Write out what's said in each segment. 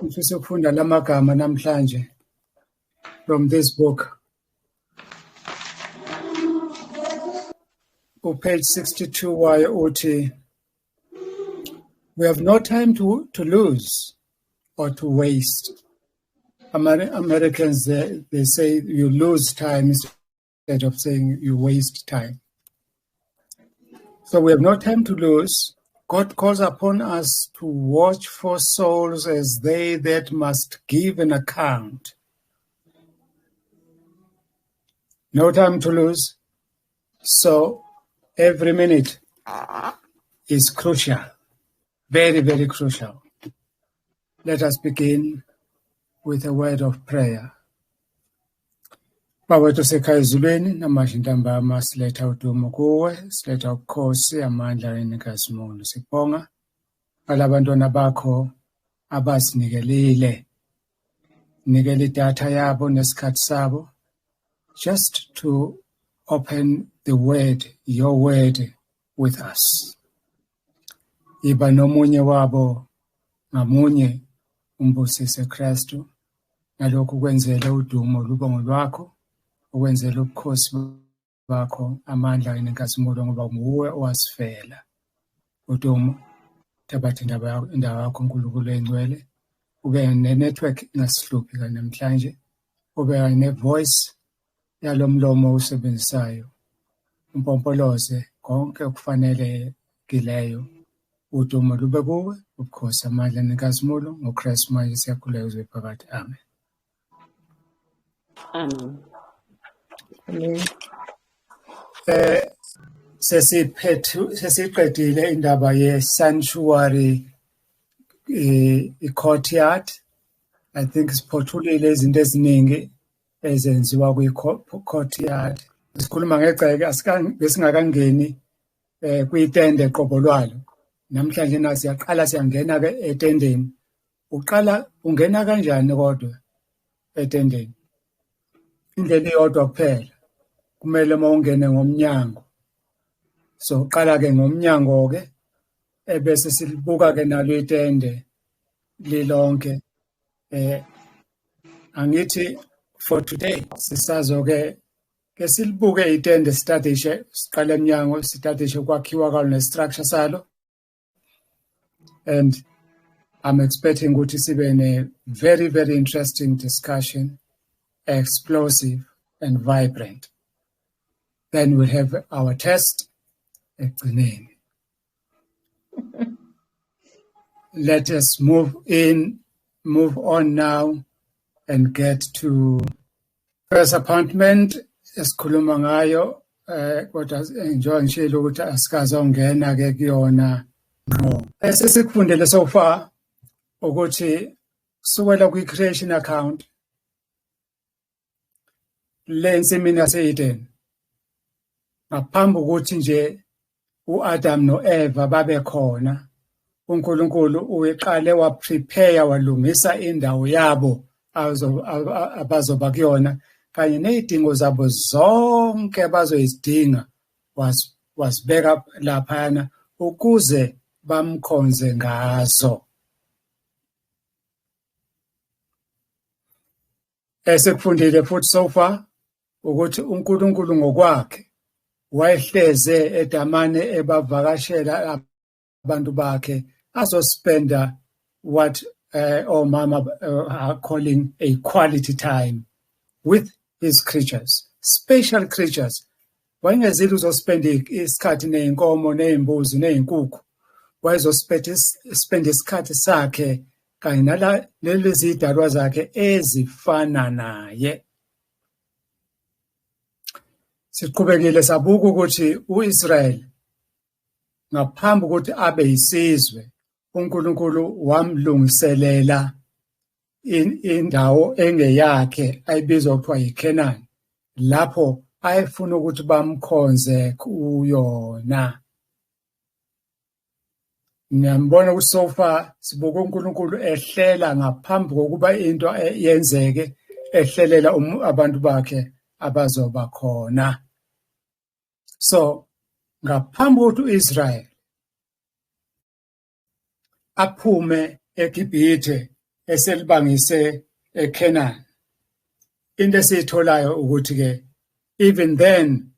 Ngifisa ukufunda lamagama namhlanje from this book. Page 62 wayo uthi, we have no time to lose or to waste. Americans, they say you lose time instead of saying you waste time. So we have no time to lose. God calls upon us to watch for souls as they that must give an account. No time to lose. So every minute is crucial. Very, very crucial. Let us begin with a word of prayer. Bawethu sekhaya ezulwini namanje ntambama siletha udumo kuwe, siletha ubukhosi, amandla enikazimulo. Sibonga alabantwana bakho abasinikelile. Nikele idatha yabo nesikhathi sabo just to open the word, your word with us. Iba nomunye wabo ngamunye umbusise Kristu, nalokhu kwenzele udumo luba ngolwakho, ukwenzele ubukhosi bakho, amandla enikazimulo, ngoba nguwe owasifela. Udumo tabathi indaba yakho uNkulunkulu engcwele, ube ne-network ingasihluphi namhlanje, ube ne-voice yalomlomo usebenzisayo, umpompoloze konke okufanele kileyo. Udumo lube kuwe, ubukhosi, amandla nenkazimulo, ngoKristu manje siyakhuleka uze phakathi. Amen. Amen. Amen. Sesiqedile indaba ye-sanctuary, i-courtyard. I think siphothulile izinto eziningi ezenziwa kwi-courtyard. Sikhuluma ngegceke, besingakangeni kwitende qobolwalo. Namhlanje siyaqala siyangena ke etendeni. Uqala ungena kanjani kodwa etendeni? Indlela iyodwa kuphela. Kumele mawungene ngomnyango. So uqala ke ngomnyango ke, ebese silibuka ke nalo itende lilonke. Angithi for today sisazo ke silibuke itende, siqale emnyango, stadishe kwakhiwa kwalo ne-structure salo. And I'm expecting ukuthi sibe a very, very interesting discussion, explosive and vibrant. Then we'll have our test ekugcineni. Let us move on now and get to first apartment. Esikhuluma ngayo, kodwa enjoy ngishilo ukuthi asikaze ungena ke kuyona. No. Esesikufundele so far ukuthi kusukela kwi-creation account lensimini yase-Eden, ngaphambi ukuthi nje u-Adam no-Eva babe khona, uNkulunkulu uyeqale waprepare, walungisa indawo yabo abazoba kuyona, kanye nezidingo zabo zonke bazoyidinga wasibeka laphana ukuze bamkhonze ngazo. Esekufundile futhi so far ukuthi uNkulunkulu ngokwakhe wayehleze edamane ebavakashela abantu bakhe, azospenda what omama are calling a quality time with his creatures, special creatures. Wayengezile uzospenda isikhathi ney'nkomo, ney'mbuzi, ney'nkukhu. Wayezospenda isikhathi sakhe kanye nalezi zidalwa zakhe ezifana naye. Siqhubekile sabuka ukuthi u-Israyeli ngaphambi ukuthi abe yisizwe, uNkulunkulu wamlungiselela indawo engeyakhe ayibizwa kuthiwa yiKhenani, lapho ayefuna ukuthi bamkhonze kuyona. Ngiyambona ukuthi so far sibuka uNkulunkulu ehlela ngaphambi kokuba into yenzeke, ehlelela abantu bakhe abazoba khona. So ngaphambi kokuthi uIsrael aphume eGibhithe eselibangise eCanaan. Into esiyitholayo ukuthi ke even then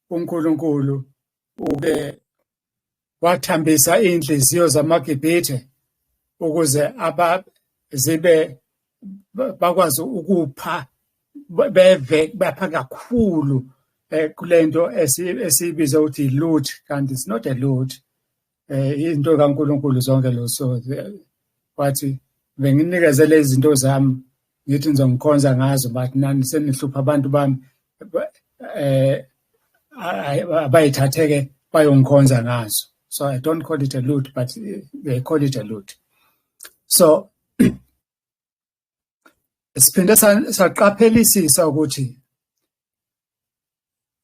uNkulunkulu uke wathambisa inhliziyo zamaGibhithe ukuze bakwazi ukupha bapha kakhulu kulento esibiza ukuthi loot, kanti it's not a loot, into kaNkulunkulu zonke lo. So wathi benginikeze lezi zinto zami ngithi ngizongikhonza ngazo, but nani senihlupha abantu bami abayithatheke bayongikhonza ngazo. So I don't call it a loot, but they call it a loot. So siphinde saqaphelisisa ukuthi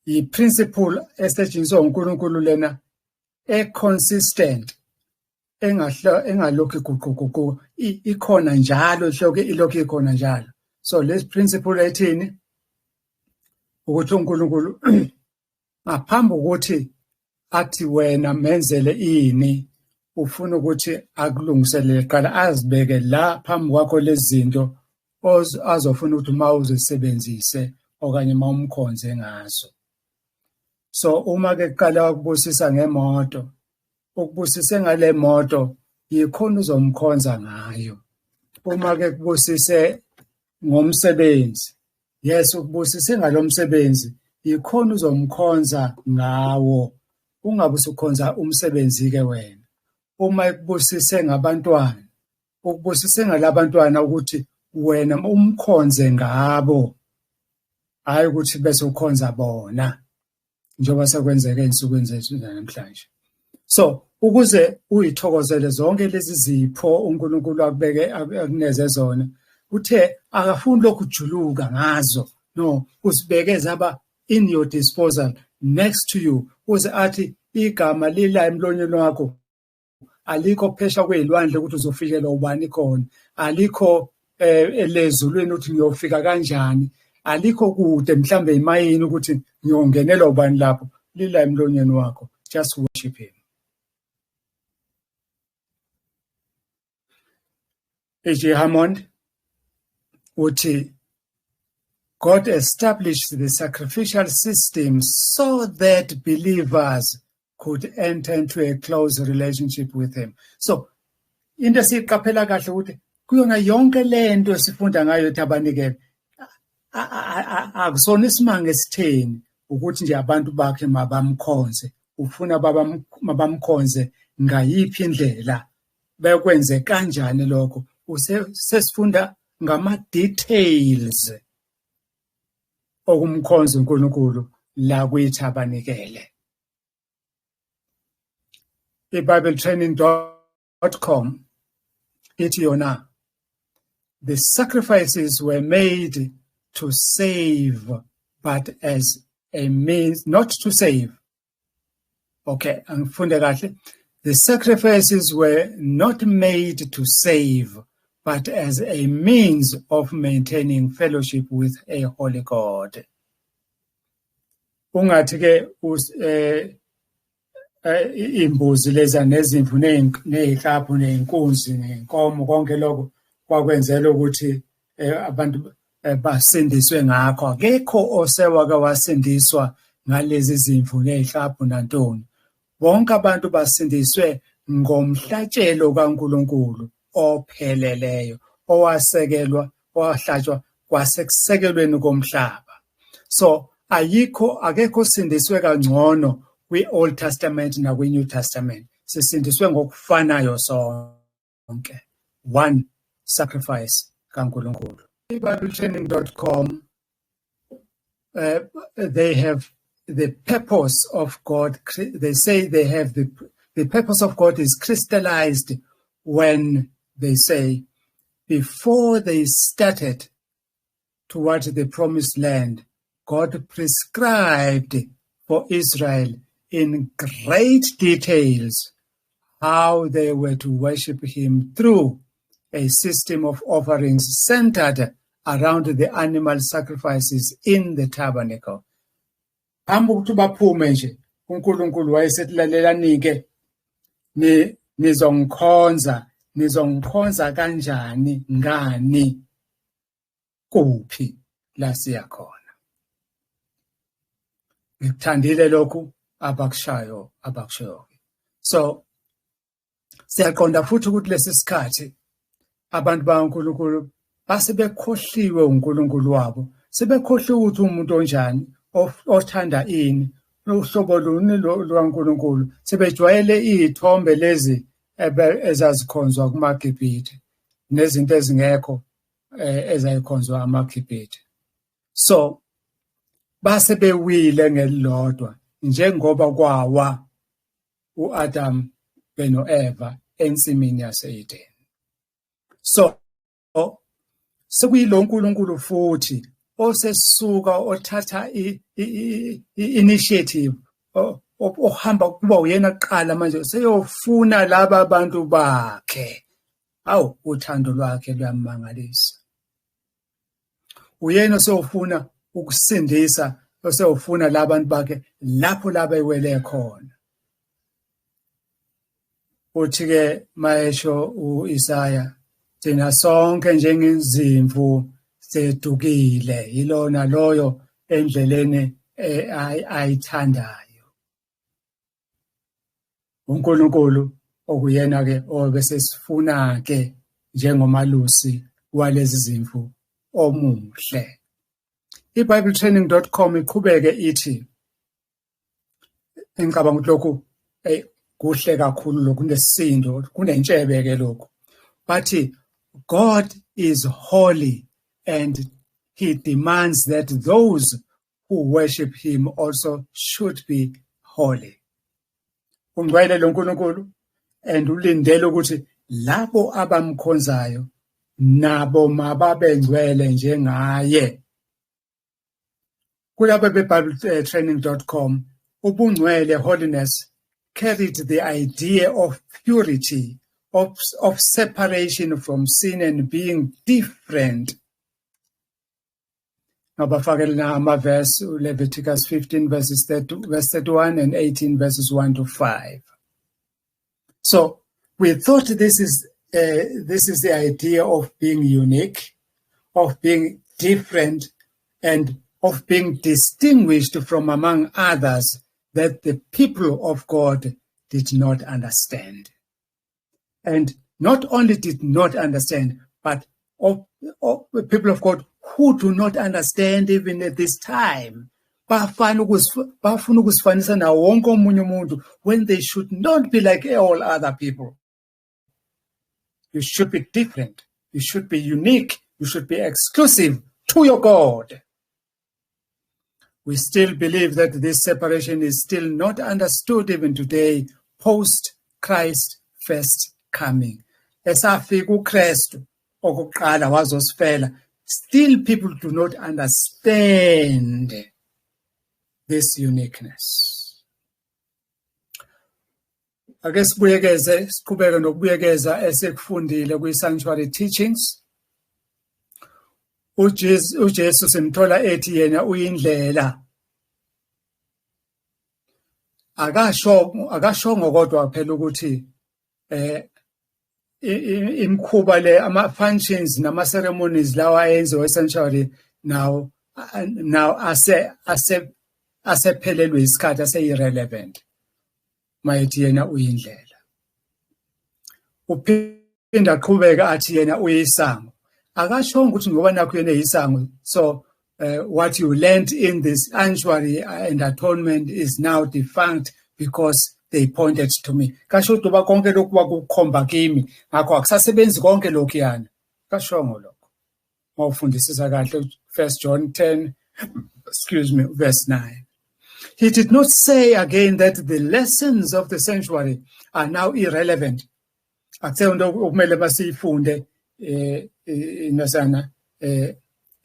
i-principle esetshenziswa uNkulunkulu lena e-consistent, engalokhu iguquguquka, ikhona njalo, ilokhu ikhona njalo. So this principle ethini ukuthi uNkulunkulu ngaphambi ukuthi athi wena menzele ini, ufuna ukuthi akulungiselele qala, azibeke la phambi kwakho lezi zinto azofuna ukuthi uma uzisebenzise okanye uma umkhonze ngazo. So uma ke kuqala ukubusisa ngemoto, ukubusise ngale moto yikhona uzomkhonza ngayo. Uma ke kubusise ngomsebenzi, yes, ukubusise ngalomsebenzi yikhona uzomkhonza ngawo. Ungabe usukhonza umsebenzi ke wena. Uma ekubusise ngabantwana, ukubusise ngalabantwana ukuthi wena umkhonze ngabo, hayi ukuthi bese ukhonza bona njengoba sekwenzeka ensukwini zethu namhlanje. So ukuze uyithokozele zonke lezi zipho uNkulunkulu akuneze zona, uthe akafuni lokhu juluka ngazo, no, usibeke zaba in your disposal, next to you, uze athi igama lila emlonyeni wakho alikho phesha kwezilwandle ukuthi uzofikela ubani khona, alikho elezulwini ukuthi ngiyofika kanjani, alikho kude mhlambe imayini ukuthi ngiyongenelwa ubani lapho, lila emlonyeni wakho. Just worship him. E.J. Hammond uthi God established the sacrificial system so that believers could enter into a close relationship with him. So into siqaphela kahle ukuthi kuyona yonke lento esifunda ngayo eTabernacle akusona isimanga esitheni ukuthi nje abantu bakhe mabamkhonze, ufuna mabamkhonze ngayiphi indlela, bekwenze kanjani lokho. Sesifunda ngama details okumkhonza uNkulunkulu la kwiTabernacle. iBibletraining.com ithi yona, the sacrifices were made to save, but as a means not to save. Okay, angifunde kahle. The sacrifices were not made to save, but as a means of maintaining fellowship with a holy God. Ungathi ke imbuzi leza nezimvu nezihlaphu nenkunzi nenkomo konke lokho kwakwenzela ukuthi abantu basindiswe ngakho. Akekho osewake wasindiswa ngalezi zimvu nezihlaphu nantoni. Bonke abantu basindiswe ngomhlatshelo kaNkulunkulu opheleleyo, owasekelwa, owahlatshwa kwasekusekelweni komhlaba. So akekho sindiswe kangcono kwi-Old Testament na kwi-New Testament. Sisindiswe ngokufanayo sonke. One sacrifice kaNkulunkulu. iBibletraining.com, they have the purpose of God. They say they have the purpose of God is crystallized when they say, before they started toward the promised land, God prescribed for Israel in great details how they were to worship him through a system of offerings centered around the animal sacrifices in the tabernacle. Phambi ukuthi baphume nje uNkulunkulu wayesethilalelanike nizongikhonza nizongikhonza kanjani, ngani, kuphi la siya khona. Ngikuthandile lokhu abakushayo. So siyaqonda futhi ukuthi lesi sikhathi abantu bakaNkulunkulu basebekhohliwe uNkulunkulu wabo, sebekhohliwe ukuthi umuntu onjani, othanda ini, uhlobo luni lukaNkulunkulu. Sebejwayele izithombe lezi ezazikhonzwa kumaGibhithe nezinto ezingekho ezayikhonzwa amaGibhithe. So base bewile ngelilodwa njengoba kwawa uAdam beno-Eva ensimini yase-Edeni. So sekuyilo uNkulunkulu futhi osesuka othatha initiative ohamba kuba uyena kuqala manje seyofuna laba abantu bakhe. Awu, uthando lwakhe luyamangalisa. Uyena osofuna ukusindisa, osofuna labantu bakhe lapho labewele khona. Uthi-ke mayesho uIsaya, thina sonke njengezimvu sedukile yilona loyo endleleni ayithandayo. uNkulunkulu okuyena-ke obesesifuna-ke njengomalusi walezi zimvu omuhle. iBibletraining.com iqhubeke ithi, ngicabanga ukuthi lokhu kuhle kakhulu lokhu, kunesisindo, kunentshebe-ke lokhu. Bathi, God is holy and he demands that those who worship him also should be holy. Ungcwele lo Nkulunkulu and ulindele ukuthi labo abamkhonzayo nabo mababengcwele njengaye. Kulabo beBibletraining.com, ubungcwele, holiness, carried the idea of purity, of separation from sin and being different. Ngabafakela ama-verse, Leviticus 15 verse 31 and 18 verses 1 to 5. So we thought this is the idea of being unique, of being different, and of being distinguished from among others that the people of God did not understand. And not only did not understand, but of the people of God who do not understand even at this time, bafuna ukusifanisa nawo wonke omunye umuntu when they should not be like all other people. You should be different. You should be unique. You should be exclusive to your God. We still believe that this separation is still not understood even today, post-Christ first coming. Esafika uKristu okuqala wazosifela, still people do not understand this uniqueness. Ake sibuyekeze, siqhubeke nokubuyekeza esekufundile kwi-sanctuary teachings. uJesu simthola ethi yena uyindlela. Akashongo kodwa phela ukuthi imkhuba le ama-functions nama-ceremonies lawa ayenziwa essentially now asephelelwe isikhathi, ase-irrelevant mayethi yena uyindlela. Uphinda aqhubeka athi yena uyisango. Akashongo ukuthi ngoba nakho yena yisango, so what you learned in this sanctuary and atonement is now defunct because they pointed to me. Kasho uba konke lokhu bakukhomba kimi, ngakho akusasebenzi konke lokhu yana. Kashongo lokho. Mawufundisisa kahle 1 John 10, verse 9. He did not say again that the lessons of the sanctuary are now irrelevant. Akuseyo okumele basifunde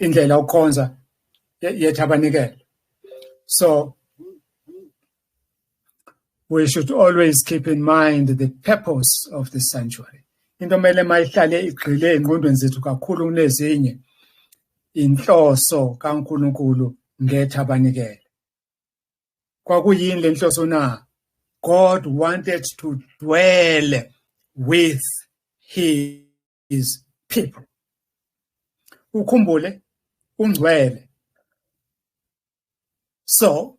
indlela ukhonza yeTabernacle. So we should always keep in mind the purpose of the sanctuary. Into mele mayihlale igxile engqondweni zethu kakhulu kunezinye, inhloso kaNkulunkulu ngeTabernacle. Kwakuyini le nhloso na? God wanted to dwell with his people. Ukhumbule ungcwele. So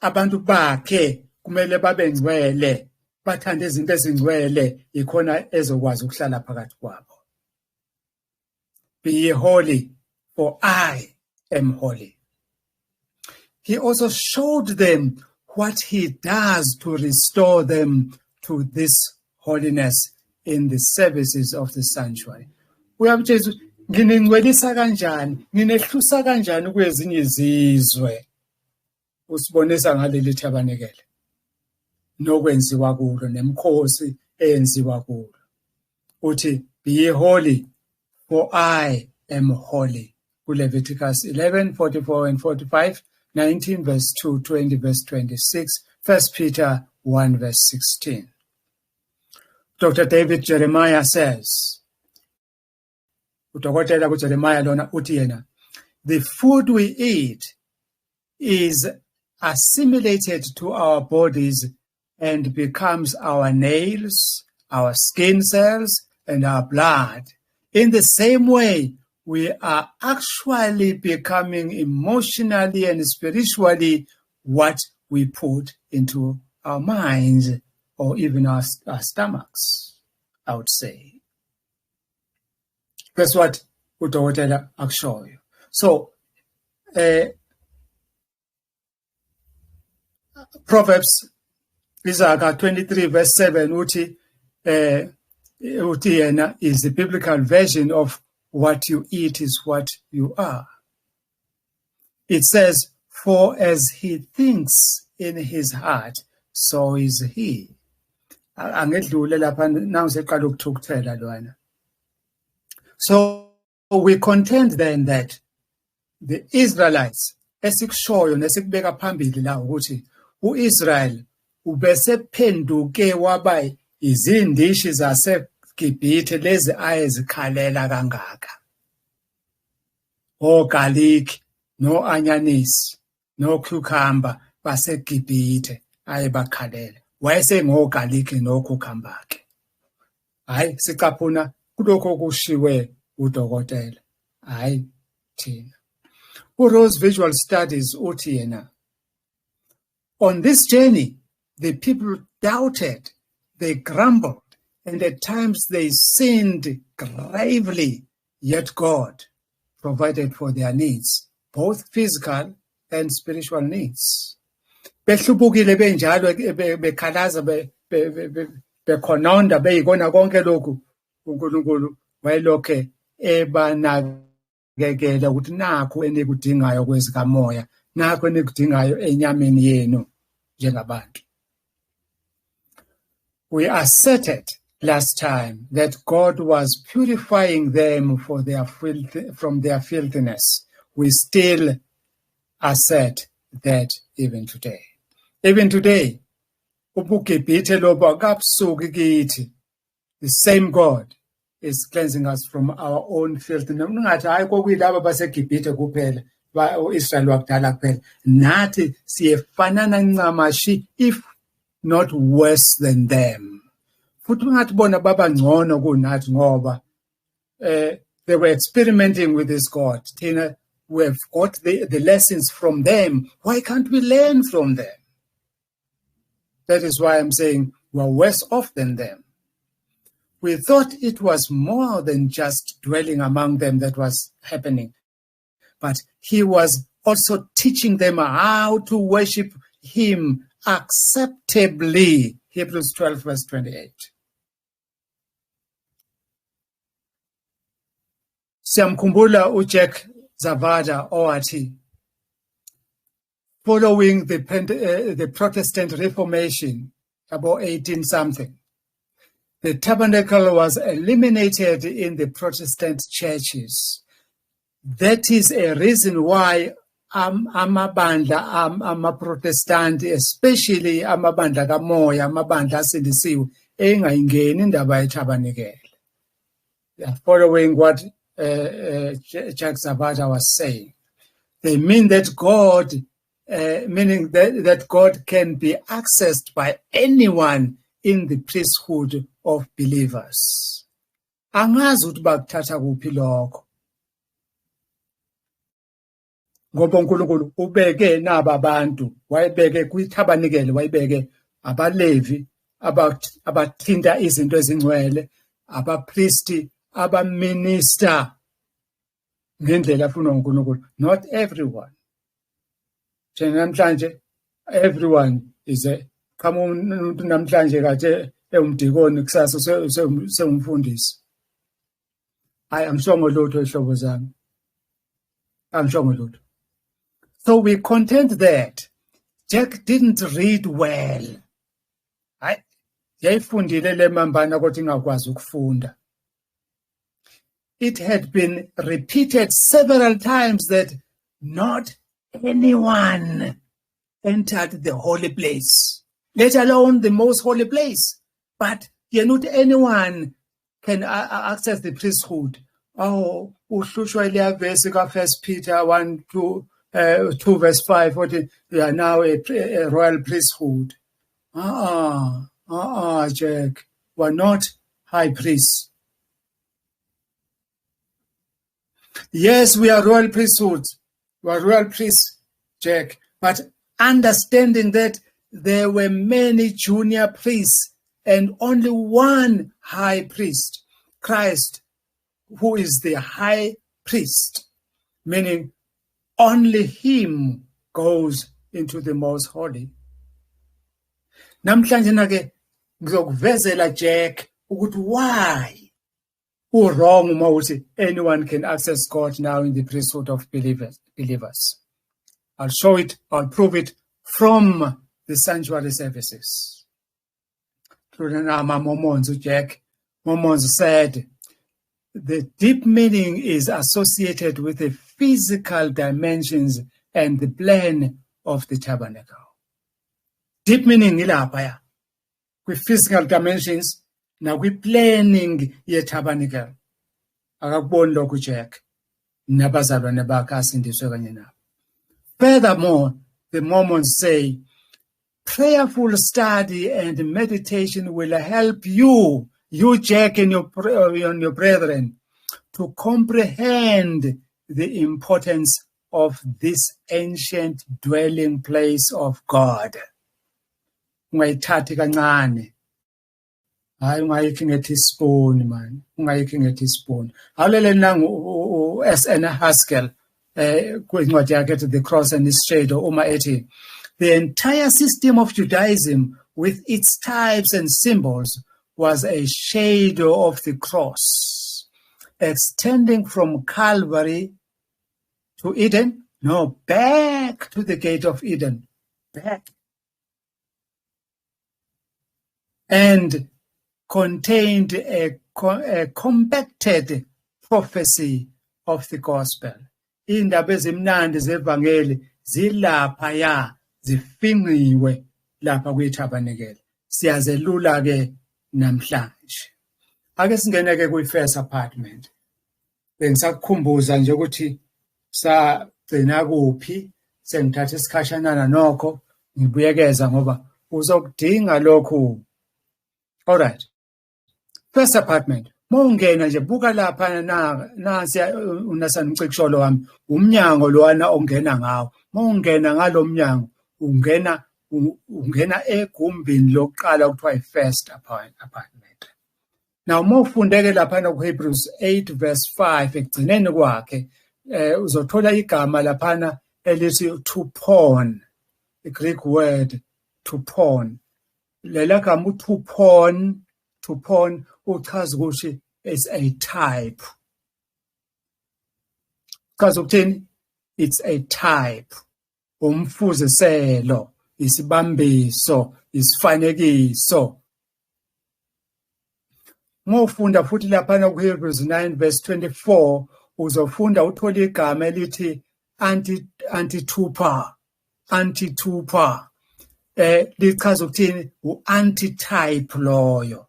abantu bakhe kumele babe ngcwele, bathande izinto ezingcwele, ikhona ezokwazi ukuhlala phakathi kwabo. Be ye holy, for I am holy. He also showed them what he does to restore them to this holiness in the services of the sanctuary. Uyamtshela nginingcwelisa kanjani, nginehlusa kanjani kwezinye izizwe. Usibonisa ngaleli tabernacle nokwenziwa kulo nemkhosi eyenziwa kulo. Uthi be ye holy, for I am holy. Leviticus 11:44 and 45, 19 verse 2, 20 verse 26, 1 Peter 1 verse 16. Dr. David Jeremiah says, udokotela kuJeremiah lona uthi yena, the food we eat is assimilated to our bodies and becomes our nails, our skin cells, and our blood. In the same way, we are actually becoming emotionally and spiritually what we put into our minds or even our stomachs, I would say. That's what udokotela akushoyo. So, Proverbs Isaiah 23 verse 7 uthi yena is the biblical version of what you eat is what you are. It says, for as he thinks in his heart, so is he. Angedlule lapha nangu seqala ukuthukuthela lwana. So we contend then that the Israelites esikushoyo nesikubeka phambili la ukuthi uIsrael ubese phenduke waba izindishi zaseGibhithe lezi ayezikhalela kangaka. O garlic, no onions, no cucumber baseGibhithe ayebakhalela. Wayesengo garlic no cucumber ke. Hayi sicaphuna kulokho kushiwe udokotela. Hayi thina. uRose Visual Studies uthi yena, on this journey, the people doubted, they grumbled, and at times they sinned gravely, yet God provided for their needs, both physical and spiritual needs. Behlubukile benjalo bekhalaza bekhononda beyikona konke lokhu uNkulunkulu wayelokhe ebanakekela ukuthi nakho enikudingayo kwezikamoya, nakho enikudingayo enyameni yenu njengabantu. We asserted last time that God was purifying them for their from their filthiness. We still assert that even today. Even today, ubuGibhithe lobo kabusuki kithi, the same God is cleansing us from our own filthiness. Ungathi hayi kokuyilabo baseGibhithe kuphela, uIsrael wakudala kuphela. Nathi siyefanana ncamashi, if not worse than them. Futhi ungathi bona baba ngcono kunathi ngoba they were experimenting with this God. Thina, we have got the lessons from them. Why can't we learn from them? That is why I'm saying we're worse off than them. We thought it was more than just dwelling among them that was happening, but he was also teaching them how to worship him acceptably. Hebrews 12 verse 28. Siyamkhumbula uJack Zavada owathi, following the Protestant Reformation, about 18-something, the tabernacle was eliminated in the Protestant churches. That is a reason why amabandla amaProtestanti, especially amabandla kamoya, amabandla asindisiwe, engayingeni indaba yetabernacle. They are following what Jack Zavada was saying. They mean that God, meaning that God can be accessed by anyone in the priesthood of believers. angazi ukuthi bakuthatha kuphi lokho ngoba uNkulunkulu ubeke naba abantu wayebeke kwithabanikele wayebeke abalevi abathinta izinto ezingcwele abapriesti abaminister ngendlela afuna uNkulunkulu not everyone namhlanje everyone is a kama umuntu namhlanje kade ewumdikoni kusasa sengumfundisi I'm sure ngolutho ihlobo zami I'm sure ngolutho. So we contend that Jack didn't read well. Hayi yayifundile le mambana kodwa ingakwazi ukufunda. It had been repeated several times that not anyone entered the holy place, let alone the most holy place. But not anyone can access the priesthood. Oh, uhlushwa ile verse ka 1 Peter 2 verse 5, what we are now a royal priesthood. Jack, we're not high priests. Yes, we are royal priesthoods. We are royal priests, Jack. But understanding that there were many junior priests and only one high priest, Christ, who is the high priest, meaning only him goes into the most holy. Namhlanje nake ngizokuvezela Jack ukuthi why wrong uma uthi anyone can access God now in the priesthood of believers. I'll show it, I'll prove it from the sanctuary services. Jack Mormons said the deep meaning is associated with the physical dimensions and the plan of the tabernacle. Deep meaning ilapha ya kwi-physical dimensions nakwi-planning ye-tabernacle. Akakuboni lokhu Jack nabazalwane bakhe asindiswe kanye nabo. Furthermore, the Mormons say prayerful study and meditation will help you Jack and your brethren, to comprehend the importance of this ancient dwelling place of God. Ungayithathi kancane. Hayi ungayikho ngethi spoon man. Ungayikho ngethi spoon. Awulele nangu S.N. Haskell kwincwadi yakhe The Cross and Its Shadow uma ethi the entire system of Judaism with its types and symbols was a shadow of the cross, extending from Calvary to Eden, back to the gate of Eden, back, and contained a compacted prophecy of the gospel. Indaba ezimnandi zevangeli zilaphaya zifinqiwe lapha kwithabanikele. Siyazelula ke namhlanje. Ake singene ke kwi-first apartment. Bengisakukhumbuza nje ukuthi sagcina kuphi, sengithatha isikhashanana nokho, ngibuyekeza ngoba uzokudinga lokhu. All right. First apartment. Mawungena nje buka lapha nansi unasani mcikisholo wami, umnyango lowana ongena ngawo. Mawungena ngalomnyango, ungena egumbini lokuqala okuthiwa i-first apartment. Now mawufundeke lapha kuHebrews 8 verse 5 ekugcineni kwakhe uzothola igama lapha elithi to pawn, the Greek word to pawn. Lela gama to pawn uchaza ukuthi it's a type. Chaza ukuthini? It's a type. Umfuziselo, isibambiso, isifanekiso. Ngofunda futhi lapha kuHebrews 9 verse 24 uzofunda uthola igama elithi antitupa. Lichaza ukuthini? U-antitype loyo.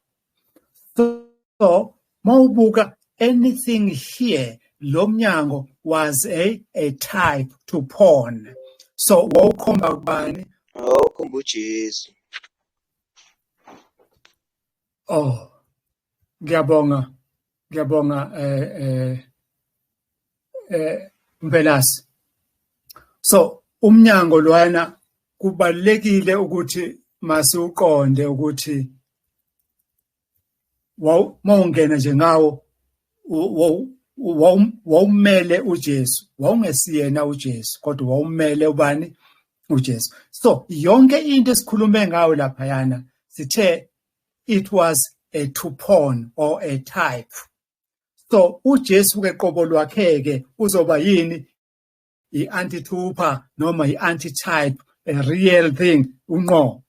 So mawubuka anything here, lomnyango was a type to pawn. So wawukhomba kubani? Ukhomba uJesu. Oh, ngiyabonga Ngiyabonga Mpelasi. So umnyango lwana kubalekile ukuthi masiuqonde ukuthi mawungena nje ngawo wawumele uJesu, wawungesiyena uJesu kodwa wawumele ubani uJesu. So yonke into esikhulume ngayo lapha yana sithe it was a two-pawn or a type. So uJesu ke qobo lwakhe ke uzoba yini i-anti-tuper noma i-anti-type, a real thing unqo.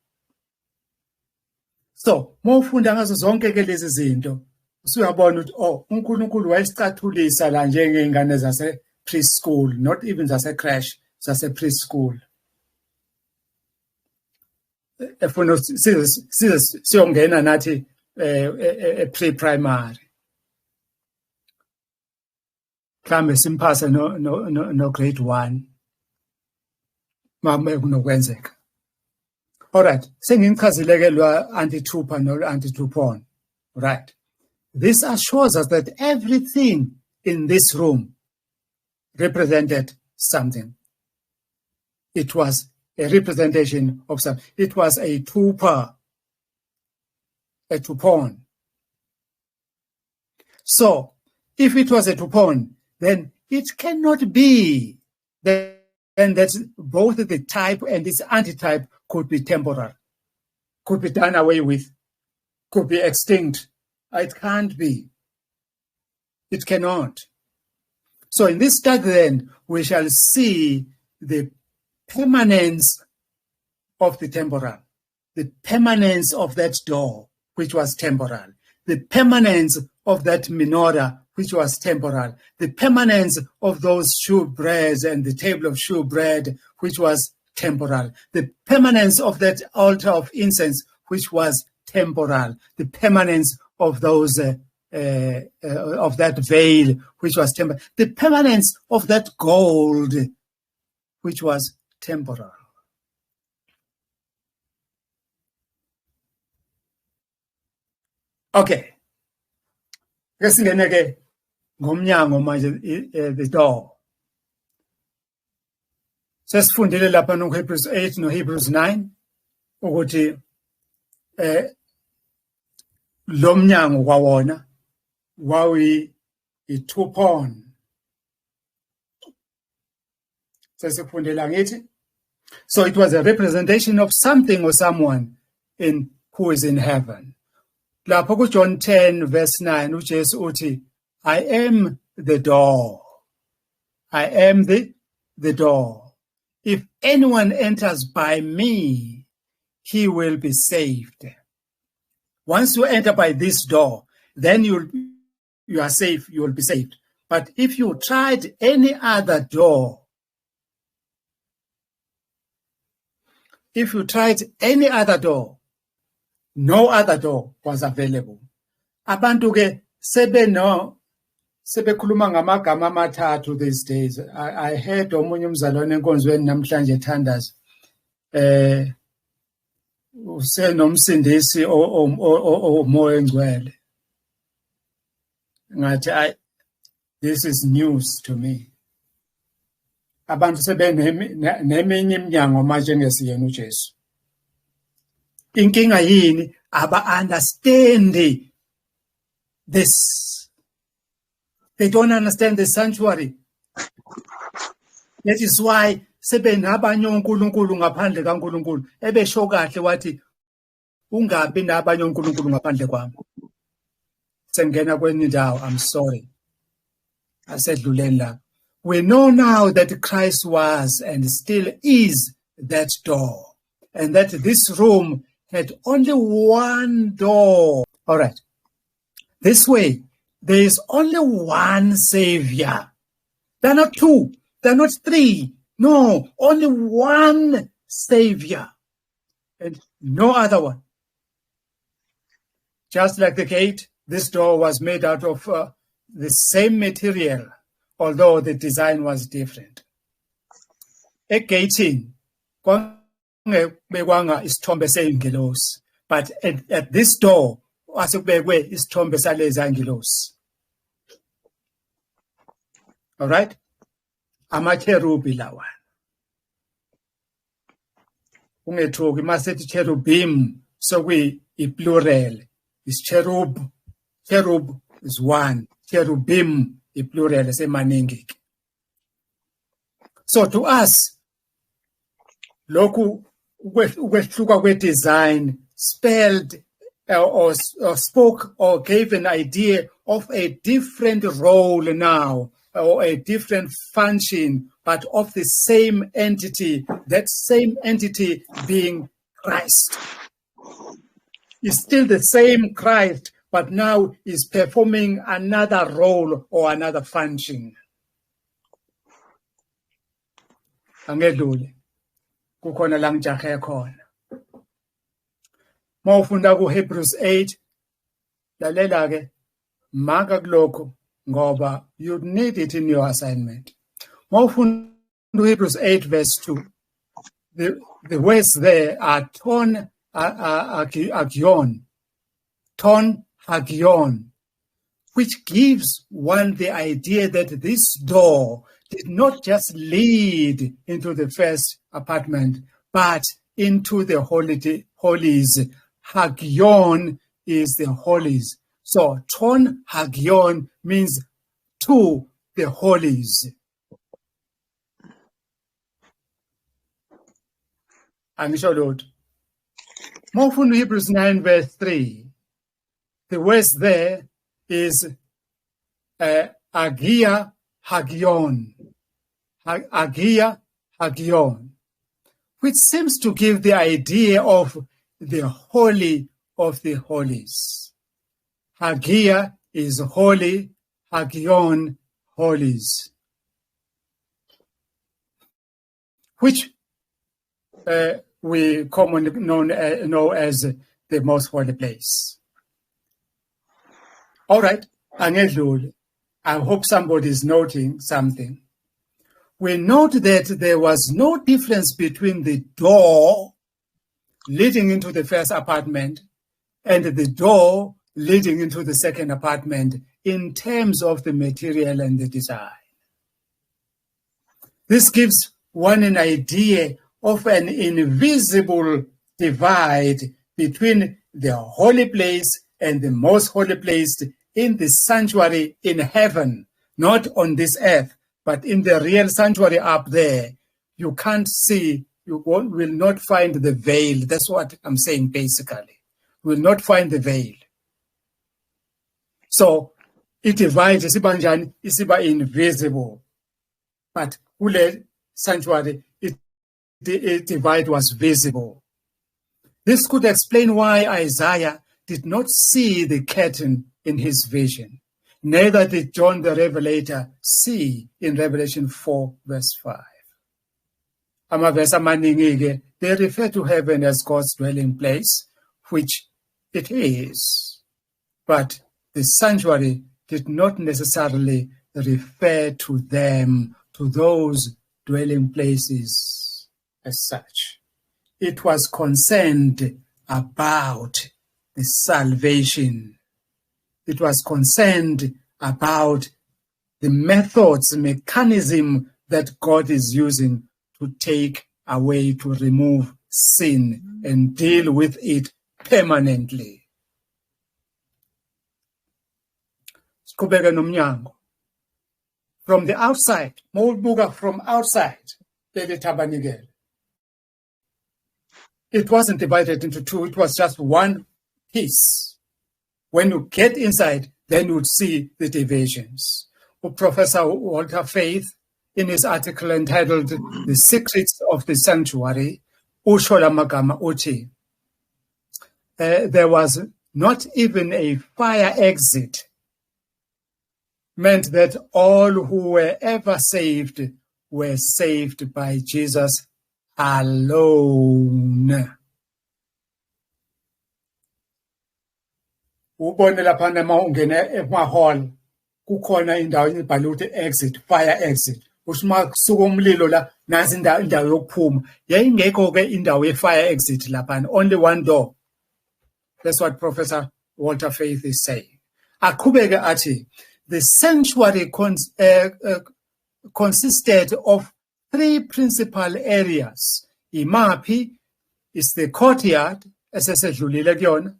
So mawufunda ngazo zonke ke lezi zinto usuyabona ukuthi uNkulunkulu wayesicathulisa la njengeingane zase preschool, not even zase crash, zase preschool. Efuna siyongena nathi pre-primary. Mhlambe simphase no grade 1 mama kunokwenzeka. Alright, sengichazile ke lwa anti-tuper no anti-two-pawn. Right. This assures us that everything in this room represented something. It was a representation of something. It was a tuper, a two-pawn. So, if it was a two-pawn, then it cannot be that both the type and its antitype could be temporal, could be done away with, could be extinct. It can't be. It cannot. So in this study then, we shall see the permanence of the temporal, the permanence of that door, which was temporal, the permanence of that menorah, which was temporal, the permanence of those shewbreads and the table of shewbread, which was temporal, the permanence of that altar of incense, which was temporal, the permanence of those of that veil, which was temporal, the permanence of that gold, which was temporal. Okay. Ngesingene ke ngomnyango manje the door. Sesifundile lapha no Hebrews 8 no Hebrews 9 ukuthi lo mnyango kwawona wawi i-two-pawn. Sesifundela ngithi, so it was a representation of something or someone in who is in heaven. Lapho ku John 10 verse 9 uJesu uthi, I am the door. I am the door. If anyone enters by me, he will be saved. Once you enter by this door, then you are safe, you will be saved. But if you tried any other door, no other door was available. Abantu ke sebekhuluma ngamagama amathathu these days. I heard omunye umzalwane enkonzweni namhlanje ethandaza usenomsindisi omoya engcwele. Ngathi this is news to me. Abantu neminye iminyango manje ngesiyena uJesu. Inkinga yini aba-understand this. They don't understand the sanctuary. That is why sebenabanye onkulunkulu ngaphandle kaNkulunkulu. Ebesho kahle wathi ungabi nabanye onkulunkulu ngaphandle kwami. Sengena kwenye indawo, I'm sorry. Asedluleni la. We know now that Christ was and still is that door, and that this room had only one door. All right. This way, there is only one Savior. There are not two. There are not three. No, only one Savior and no other one. Just like the gate, this door was made out of the same material, although the design was different. Egating, bekwanga isithombe seyingelosi, but at this door asekubekwe isithombe salezi angelosi. All right? Amacherubi lawa. Ungethoki masithi cherubim, so we plural is cherub. Cherub is one. Cherubim is plural semaningi. So to us, loku ukwehluka kwe-design spelled or spoke or gave an idea of a different role now or a different function, but of the same entity, that same entity being Christ. It's still the same Christ, but now is performing another role or another function. Angedlule. Kukhona la ngijahe khona. Mawufunda ku Hebrews 8 lalela ke maka kuloko ngoba you need it in your assignment. Mawufunda Hebrews 8 verse 2. The words there are ton hagion, which gives one the idea that this door did not just lead into the first apartment, but into the holies. Hagion is the holies. So, ton hagion means to the holies. Angisho Lord. More from Hebrews 9 verse 3. The words there is agia hagion. Agia hagion, which seems to give the idea of the holy of the holies. Hagia is holy, hagion, holies, which we commonly know as the most holy place. All right, angedlule. I hope somebody is noting something. We note that there was no difference between the door leading into the first apartment and the door leading into the second apartment in terms of the material and the design. This gives one an idea of an invisible divide between the holy place and the most holy place in the sanctuary in heaven, not on this earth, but in the real sanctuary up there. You can't see, you will not find the veil. That's what I'm saying basically. You will not find the veil. So it divides, isiba invisible. But ule sanctuary, the divide was visible. This could explain why Isaiah did not see the curtain in his vision. Neither did John the Revelator see in Revelation 4 verse 5. Amavesi amaningi, they refer to heaven as God's dwelling place, which it is. But the sanctuary did not necessarily refer to them, to those dwelling places as such. It was concerned about the salvation. It was concerned about the methods, mechanism that God is using to take away, to remove sin and deal with it permanently. Siqhubeke nomnyango. From the outside, mawubuka from outside, leli tabernacle. It wasn't divided into two, it was just one piece. When you get inside, then you would see the divisions. Professor Walter Faith, in his article entitled The Secrets of the Sanctuary, ushola magama uthi, there was not even a fire exit, meant that all who were ever saved were saved by Jesus alone. Ubone lapha ma ungena emahall kukhona indawo ibhalwe ukuthi exit, fire exit. Usima kusuka umlilo la nazi indawo yokuphuma. Yayingekho ke indawo ye-fire exit lapha, only one door. That's what Professor Walter Faith is saying. Aqhubeke athi, the sanctuary consisted of three principal areas. Imapi is the courtyard, esesedlulile kuyona,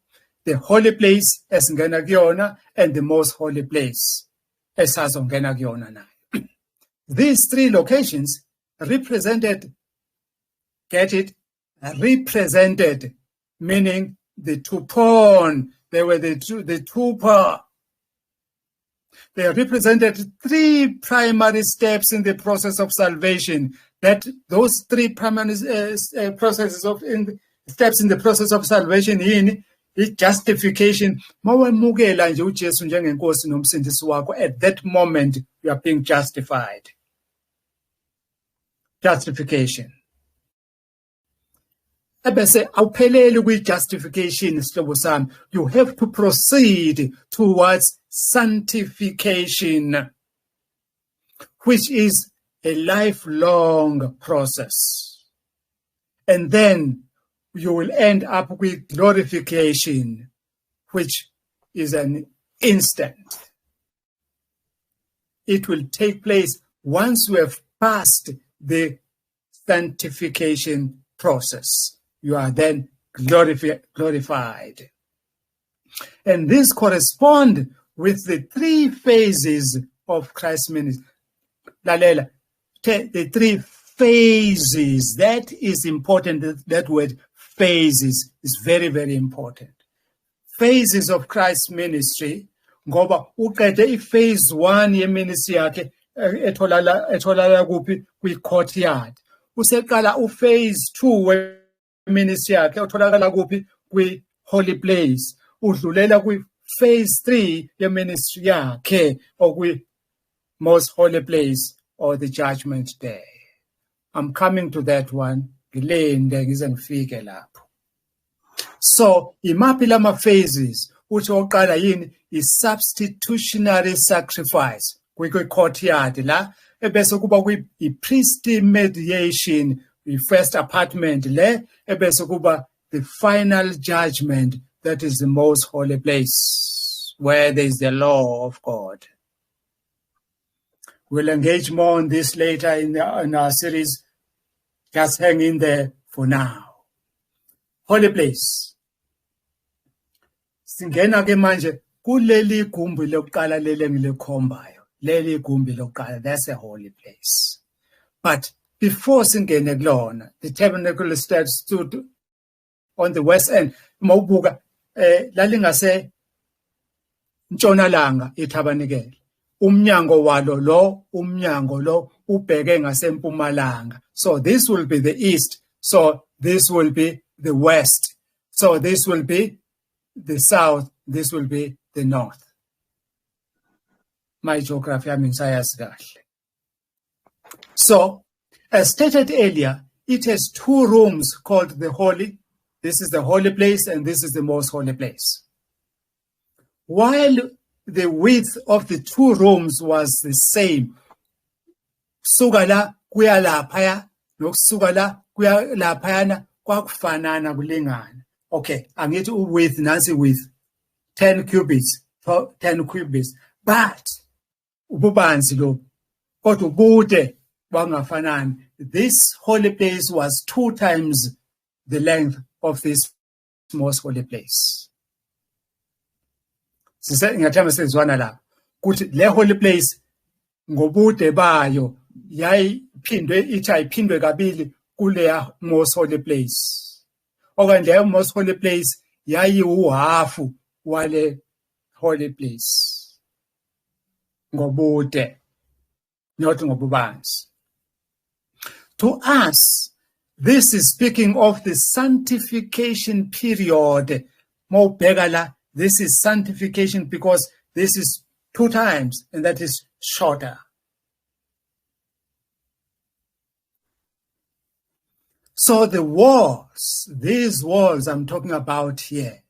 the holy place, esingena kuyona, and the most holy place, esazongena kuyona nayo. These three locations represented, get it? Represented, meaning the tupon. They were the tupa. They represented three primary steps in the process of salvation. That those three primary processes of steps in the process of salvation in justification. Mawamukela nje uJesu njengenkosi nomsindisi wakho, at that moment you are being justified. Justification. Ebese awupheleli kwi-justification sihlobo sami. You have to proceed towards sanctification, which is a lifelong process. And then you will end up with glorification, which is an instant. It will take place once you have passed the sanctification process. You are then glorified. And this corresponds with the three phases of Christ's ministry. Lalela, the three phases. That is important. That word phases is very, very important. Phases of Christ's ministry. Ngoba uqede phase 1 yeministry yakhe etholala kuphi kwi-courtyard. Useqala phase 2 weministry yakhe otholakala kuphi kwi-holy place. Udlulela kwi-phase 3 yeministry yakhe okwi-most holy place or the judgment day. I'm coming to that one. So, imaphi lama phases. Uthi oqala yini is substitutionary sacrifice kwi-courtyard la, ebese kuba kwi-priestly mediation, the first apartment le, ebese kuba the final judgment, that is the most holy place where there is the law of God. We'll engage more on this later in our series. Just hang in there for now. Holy place. Singena ke manje kuleli gumbi lokuqala lele ngilikhombayo. Leli gumbi lokuqala, that's a holy place. But before singene kulona, the tabernacle stood on the west end. Mawubuka lalingase ntshonalanga iTabernacle. Umnyango lo ubheke ngasempumalanga. So this will be the east. So this will be the west. So this will be the south. This will be the north. My geography, So, as stated earlier, it has two rooms called the holy. This is the holy place and this is the most holy place. While the width of the two rooms was the same, sugala kuya laphaya nokusukala kuya laphayana kwakufanana kulingana. Okay, angithi width nansi width 10 cubits, but ububanzi lo kodwa ubude bangafanani. This holy place was 2 times the length of this most holy place. Ngiyathemba sezwana la ukuthi le holy place ngobude bayo iphindwe kabili kule most holy place. Okanye le most holy place uhafu wale holy place ngobude, not ngobubanzi. To us, this is speaking of the sanctification period. This is sanctification because this is 2 times, and that is shorter. So the walls, these walls I'm talking about here,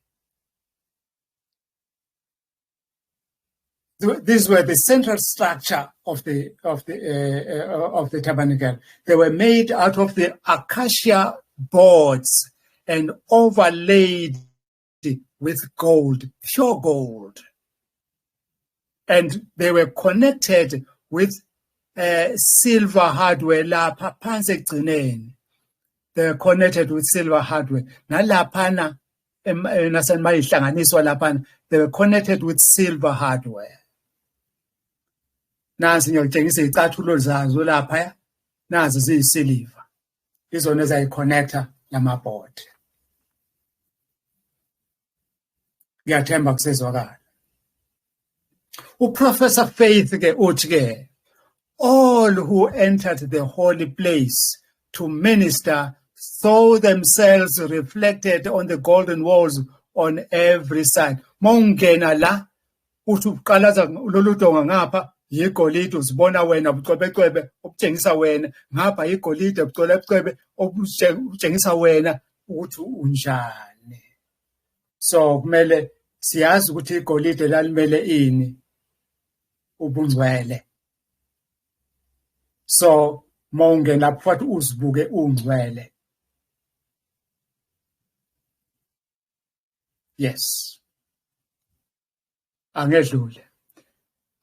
these were the central structure of the tabernacle. They were made out of the acacia boards and overlaid with gold, pure gold. And they were connected with silver hardware lapha phansi ekugcineni. They're connected with silver hardware. Nalaphana nasenmayihlanganiswa laphana, they were connected with silver hardware. Nansi ngiyotshengisa izicathulo zazo lapha, nazi ziyisiliva. Izona ezayiconnecta lamabhodi. Ngiyathemba kusezwakala. Uprofessor Faith ke uthi ke, all who entered the holy place to minister saw themselves reflected on the golden walls on every side. Mongena la uthi uqalaza lolu donga ngapha yigolide uzibona wena ubucwebecwebe obutshengisa wena ngapha yigolide ubucwebecwebe obutshengisa wena ukuthi unjani. So kumele siyazi ukuthi igolide lalimele ini ubungcwele. So mongena phakathi uzibuke ungcwele. Yes. Angedlule.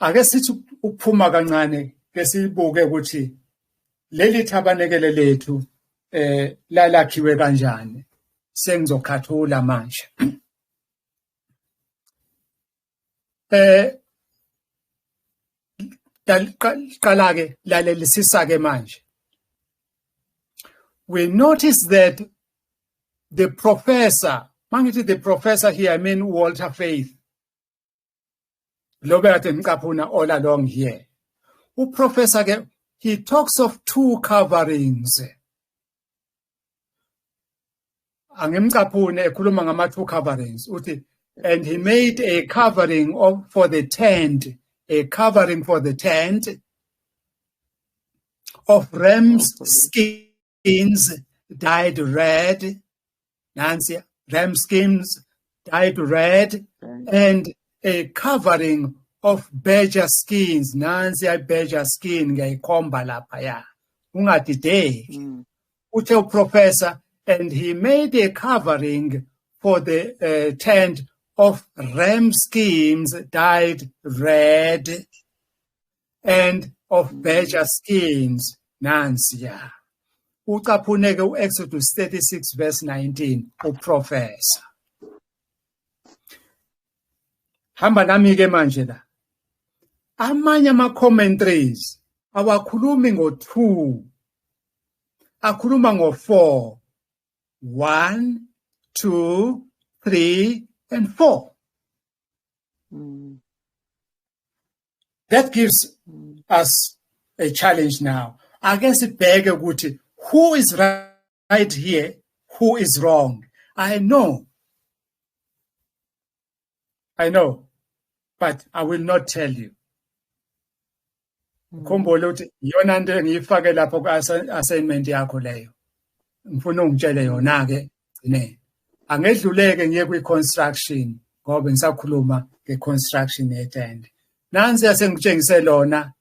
Ake sithi ukuphuma kancane ke sibuke ukuthi leli tabanekele lethu lalakhiwe kanjani. Sengizokhathula manje. Qala ke lalelisisa ke manje. We notice that the professor, mangithi the professor here, I mean Walter Faith, all along here. Professor, he talks of two coverings. Ekhuluma ngama two coverings. And he made a covering for the tent, a covering for the tent of ram's skins dyed red. Nancy, ram skins dyed red, and a covering of badger skins. Nancy, badger skin ngayikhomba lapha ya. Ungadideki. Uthe professor, and he made a covering for the tent of ram skins dyed red and of badger skins. Nancy. Ucaphuneke Exodus 36 verse 19 uprofessor. Hamba nami ke manje la. Amanye ama commentaries awakhulumi ngo2. Akhuluma ngo4. 1, 2, 3 and 4. That gives us a challenge now. I guess ibheke ukuthi who is right here, who is wrong. I know, but I will not tell you. Khumbula ukuthi yona into engiyifake lapho ku-assignment yakho leyo. Ngifuna ungitshele yona ke gcine. Angedluleke ngiye kwi-construction ngoba ngisakhuluma nge-construction yetende. Nansi asengitshengise lona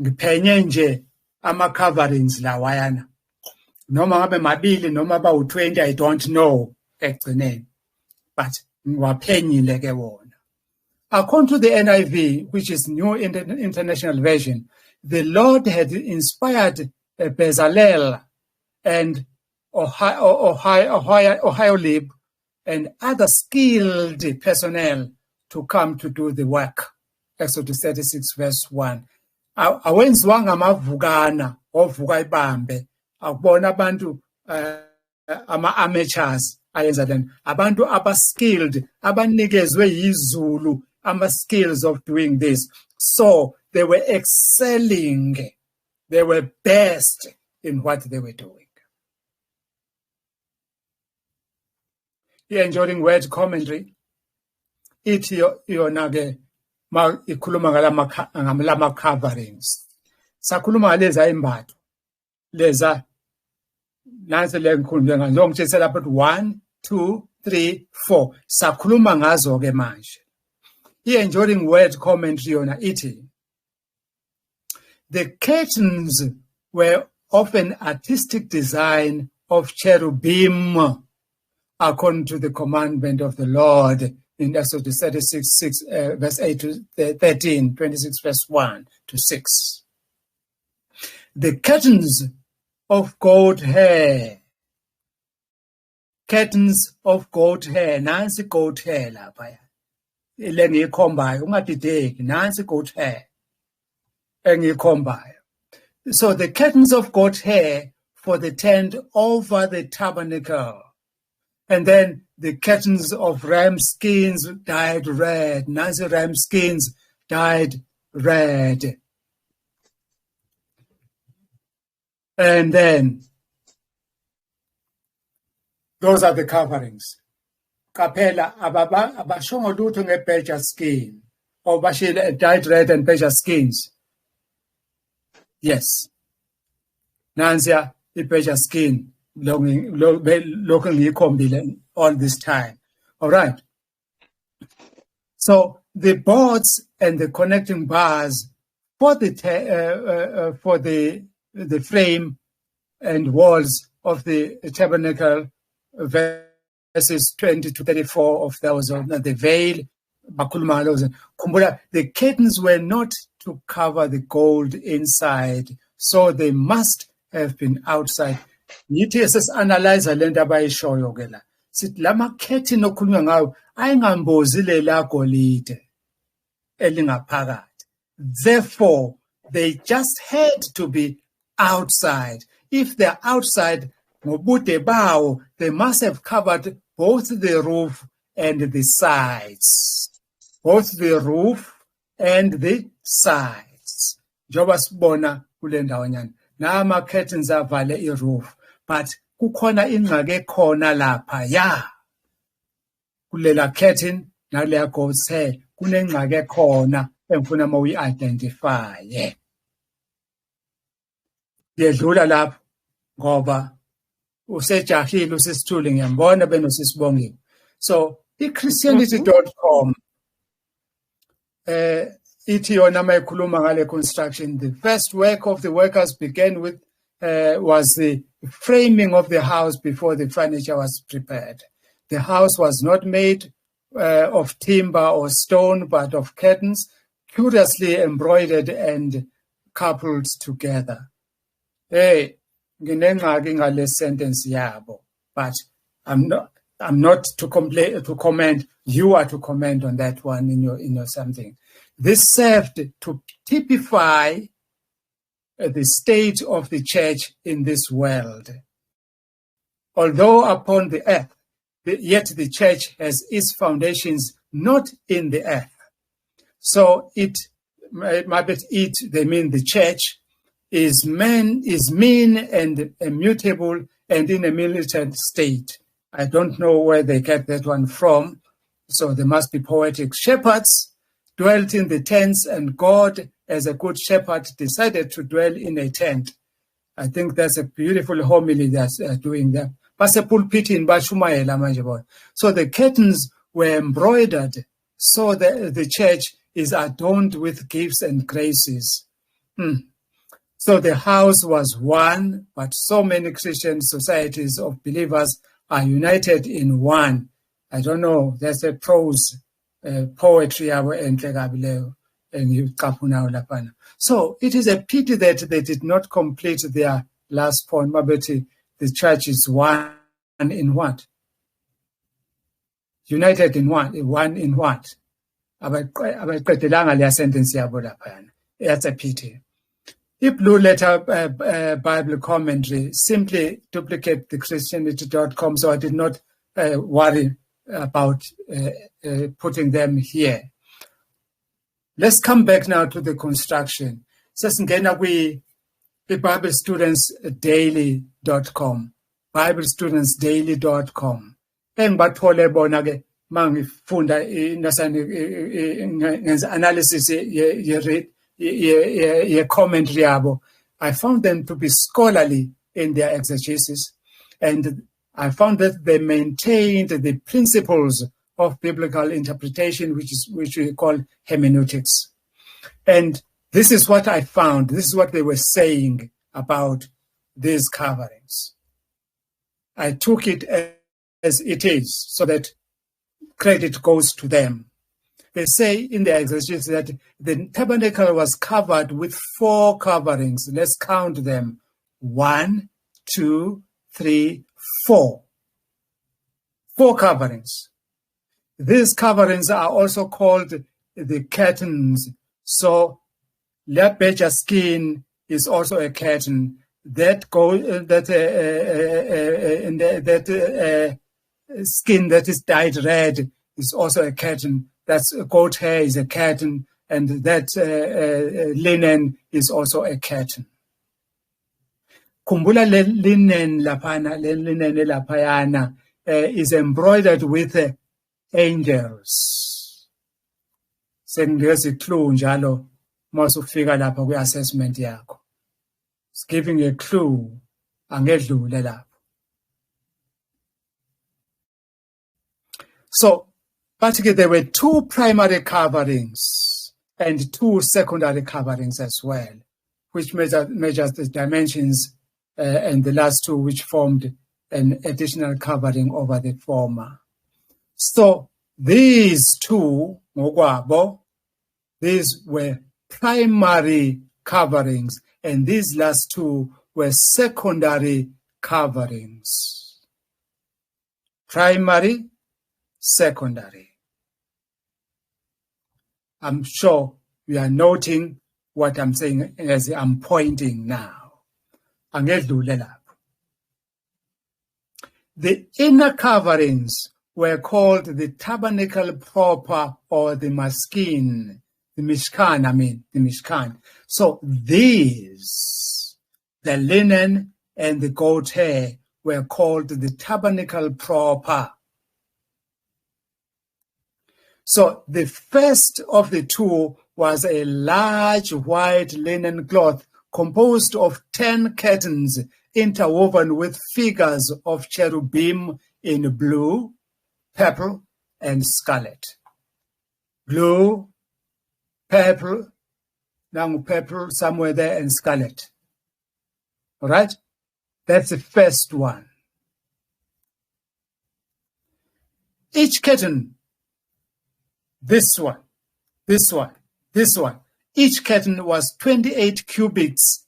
ngiphenye nje ama-coverings lawayana. Noma ngabe mabili noma bawu-20, I don't know ekugcineni. But ngiwaphenyile ke wona. According to the NIV, which is New International Version, the Lord had inspired Bezalel and Oholiab and other skilled personnel to come to do the work. Exodus 36 verse 1. Awenziwanga amavukana ovuka ibambe akubona abantu ama-amateurs ayenza lento, abantu aba-skilled abanikezwe yizulu ama-skills of doing this. So they were excelling, they were best in what they were doing. The Enduring Word Commentary ithi yona ke ma ikhuluma ngalama coverings. Sakhuluma ngaleza imbatho leza nansi le ngikhuluma ngizongitshela lapha 1, 2, 3, 4 sakhuluma ngazo ke manje. I-Enduring Word Commentary yona ithi the curtains were of an artistic design of cherubim according to the commandment of the Lord in Exodus 36 verse 8 to 13, 26 verse 1 to 6. the curtains of goat hair. Curtains of goat hair. Nansi goat hair lapha. Ile ngiyikhombayo ungadideki nansi goat hair engiyikhombayo. So the curtains of goat hair for the tent over the tabernacle. And then the curtains of ram skins dyed red. Nansi ram skins dyed red. And then those are the coverings. Kapela abashongo lutho ngebedger skin. Or bashile dyed red and badger skins. Yes. Nansia badger skin looking all this time. All right. So the boards and the connecting bars for the frame and walls of the tabernacle, verses 20 to 34 of those, the veil, the curtains were not to cover the gold inside, so they must have been outside. Nithi sesianalyze le nto abayishoyo ke la sithi lama curtain okhulunywa ngayo ayingambozile la golide elingaphakathi. Therefore, they just had to be outside. If they're outside, ngobude bawo, they must have covered both the roof and the sides. Both the roof and the sides. Njoba sibona kule ndawo nyana. Nama curtains avale i-roof. But kukhona ingxaki ekhona lapha ya. Kulela curtain naleya goat's hair. Kunengxaki ekhona engifuna uyi-identify. Yedlula lapho ngoba usejahile usisithule ngiyambona benosisibongile. So iChristianity.com ithi yona mayikhuluma ngale construction, the first work of the workers began with was the framing of the house before the furniture was prepared. The house was not made of timber or stone, but of curtains, curiously embroidered and coupled together. Hey, nginengxaki ngale sentence yabo, but I'm not to comment. You are to comment on that one in your something. This served to typify the state of the church in this world. Although upon the earth, yet the church has its foundations not in the earth. So they mean the church, is mean and immutable and in a militant state. I don't know where they get that one from. So there must be poetic shepherds dwelt in the tents, and God, as a good shepherd, decided to dwell in a tent. I think that's a beautiful homily that's doing that. So the curtains were embroidered, so the church is adorned with gifts and graces. So the house was one, but so many Christian societies of believers are united in one. I don't know, that's a prose poetry. So it is a pity that they did not complete their last point. Maybe the church is one in what? United in one in what? That's a pity. The Blue Letter Bible Commentary simply duplicate the Christianity.com, so I did not worry about putting them here. Let's come back now to the construction. Sesingena BibleStudentsDaily.com, BibleStudentsDaily.com. Engibathole bona ke mangifunda ngenza analysis ye commentary yabo. I found them to be scholarly in their exegesis, and I found that they maintained the principles of biblical interpretation, which we call hermeneutics. And this is what I found. This is what they were saying about these coverings. I took it as it is, so that credit goes to them. they say in the exegesis that the tabernacle was covered with 4 coverings. Let's count them. 1, 2, 3, 4. 4 coverings. These coverings are also called the curtains. So leopard skin is also a curtain. That skin that is dyed red is also a curtain. That's goat hair is a curtain, and that linen is also a curtain. Kumbula linen lapayana is embroidered with angels. Sengileza clue njalo masufika lapha kwi-assessment yakho. It's giving a clue angedlule lapho. So, but there were 2 primary coverings and 2 secondary coverings as well, which measures the dimensions, and the last 2 which formed an additional covering over the former. So these 2, ngokwabo, these were primary coverings, and these last 2 were secondary coverings. Primary, secondary. I'm sure you are noting what I'm saying as I'm pointing now. Angedlule lapho. The inner coverings were called the tabernacle proper, or the maskin, the mishkan. So these, the linen and the goat hair, were called the tabernacle proper. So the first of the 2 was a large white linen cloth composed of 10 curtains interwoven with figures of cherubim in blue, purple, and scarlet. Blue, purple, now purple somewhere there, and scarlet. All right? That's the first one. Each curtain, this one, this one, this one, each curtain was 28 cubits.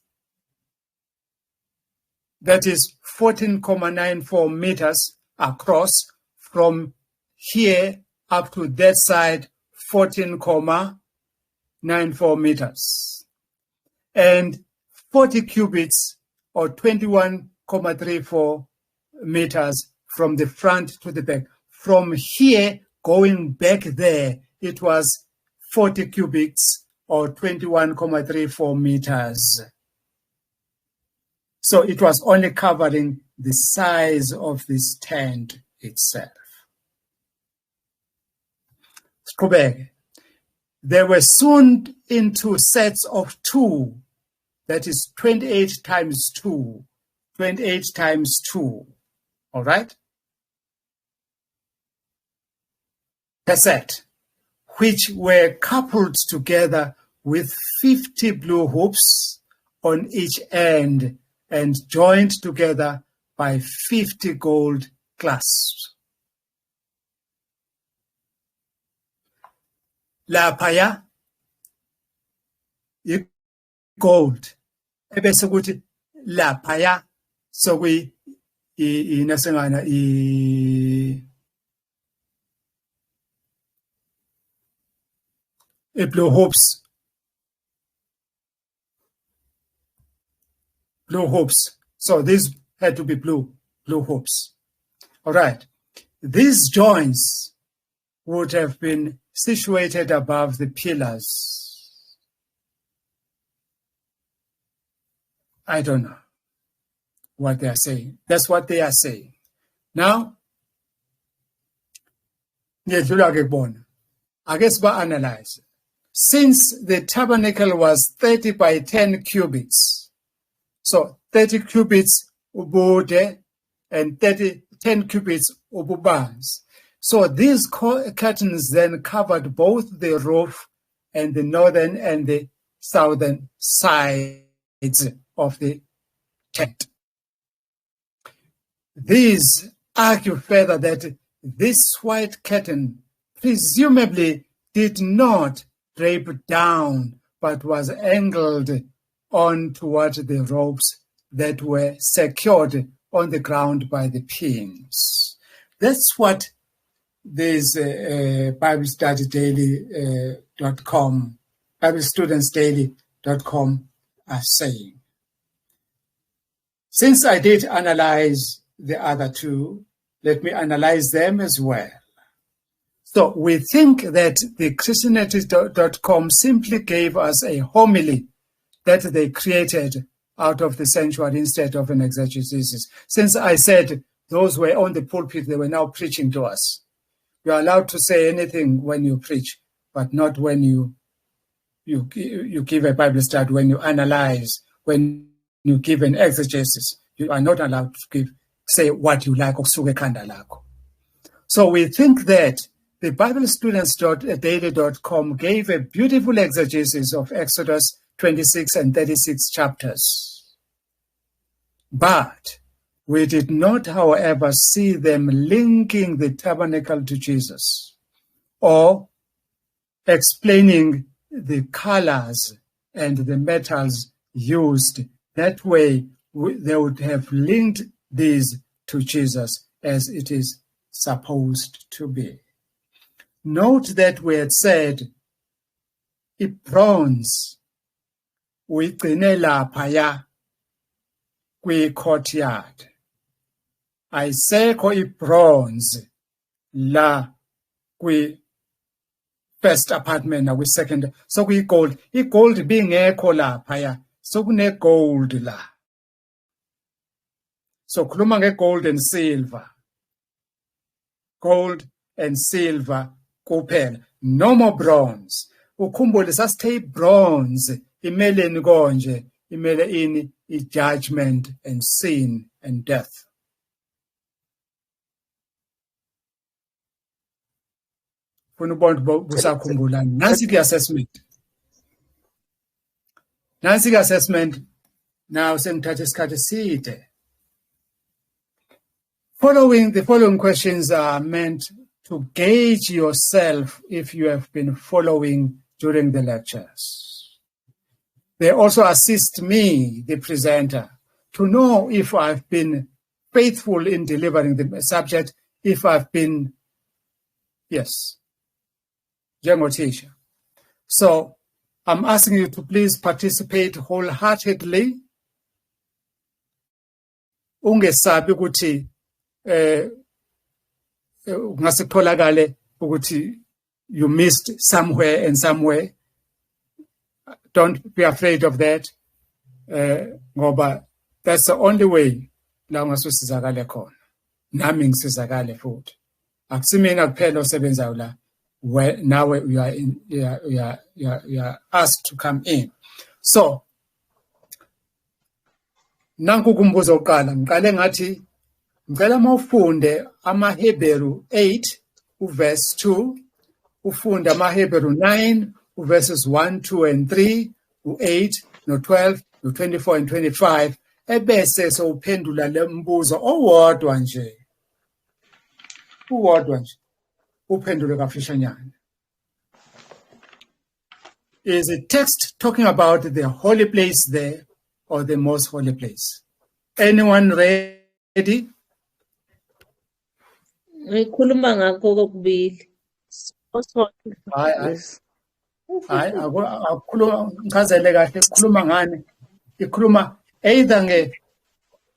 That is 14.94 meters across, from here up to that side, 14.94 meters. And 40 cubits, or 21.34 meters, from the front to the back. From here going back there, it was 40 cubits, or 21.34 meters. So it was only covering the size of this tent itself. They were sewn into sets of 2, that is 28 times 2, 28 times 2, all right? Per set, which were coupled together with 50 blue hoops on each end and joined together by 50 gold clasps. Laphaya gold. Ebese kuthi laphaya sokuyi inasengana blue hoops. Blue hoops. So these had to be blue hoops. All right. These joints would have been situated above the pillars. I don't know what they are saying. That's what they are saying. Now, I guess we analyze. Since the tabernacle was 30 by 10 cubits, so 30 cubits ubude and 10 cubits ububanzi. So these curtains then covered both the roof and the northern and the southern sides of the tent. These argue further that this white curtain presumably did not drape down, but was angled on toward the ropes that were secured on the ground by the pins. That's what this BibleStudyDaily.com, BibleStudentsDaily.com are saying. Since I did analyze the other two, let me analyze them as well. So we think that the Christianity.com simply gave us a homily that they created out of the sanctuary instead of an exegesis. Since I said those were on the pulpit, they were now preaching to us. You are allowed to say anything when you preach, but not when you give a Bible study, when you analyze, when you give an exegesis. You are not allowed to say what you like. So we think that the BibleStudents.daily.com gave a beautiful exegesis of Exodus 26 and 36 chapters. But we did not, however, see them linking the tabernacle to Jesus or explaining the colors and the metals used. That way, they would have linked these to Jesus as it is supposed to be. Note that we had said, bronze, uyigcine laphaya kwi-courtyard. Ayisekho ibronze la kwi-first apartment nakwi-second. So kuyi-gold. I-gold bingekho laphaya. So kune-gold la. So khuluma nge-gold and silver. Gold and silver kuphela. No more bronze. Ukhumbule sasithe bronze imeleni konje. Imele ini i-judgment and sin and death. Funa ubona busakhumbula. Nansi ke-assessment. Nansi ke-assessment. Now sengithatha isikhathi eside. The following questions are meant to gauge yourself if you have been following during the lectures. They also assist me, the presenter, to know if I've been faithful in delivering the subject, if I've been, yes, teacher. So I'm asking you to please participate wholeheartedly. Ungesabi ukuthi ngasekutholakale ukuthi you missed somewhere and somewhere. Don't be afraid of that. Ngoba that's the only way la ungasizakale khona. Nami ngisizakale futhi. Akusimina kuphela osebenzayo la. Now you are asked to come in. So nanku kumbuzo oqala ngiqale ngathi ngicela mawufunde amaHebheru 8 uverse 2, ufunde amaHebheru 9 verses 1, 2 and 3, u8 no12 no24 and 25 ebese sowuphendula lembuzo owodwa nje. Uwodwa nje. Uphendule kafishanyana. Is the text talking about the holy place there or the most holy place? Anyone ready? Ngikhuluma ngakho kokubili. Hayi akukhuluma ngichazele kahle ukukhuluma ngani. Ikhuluma either nge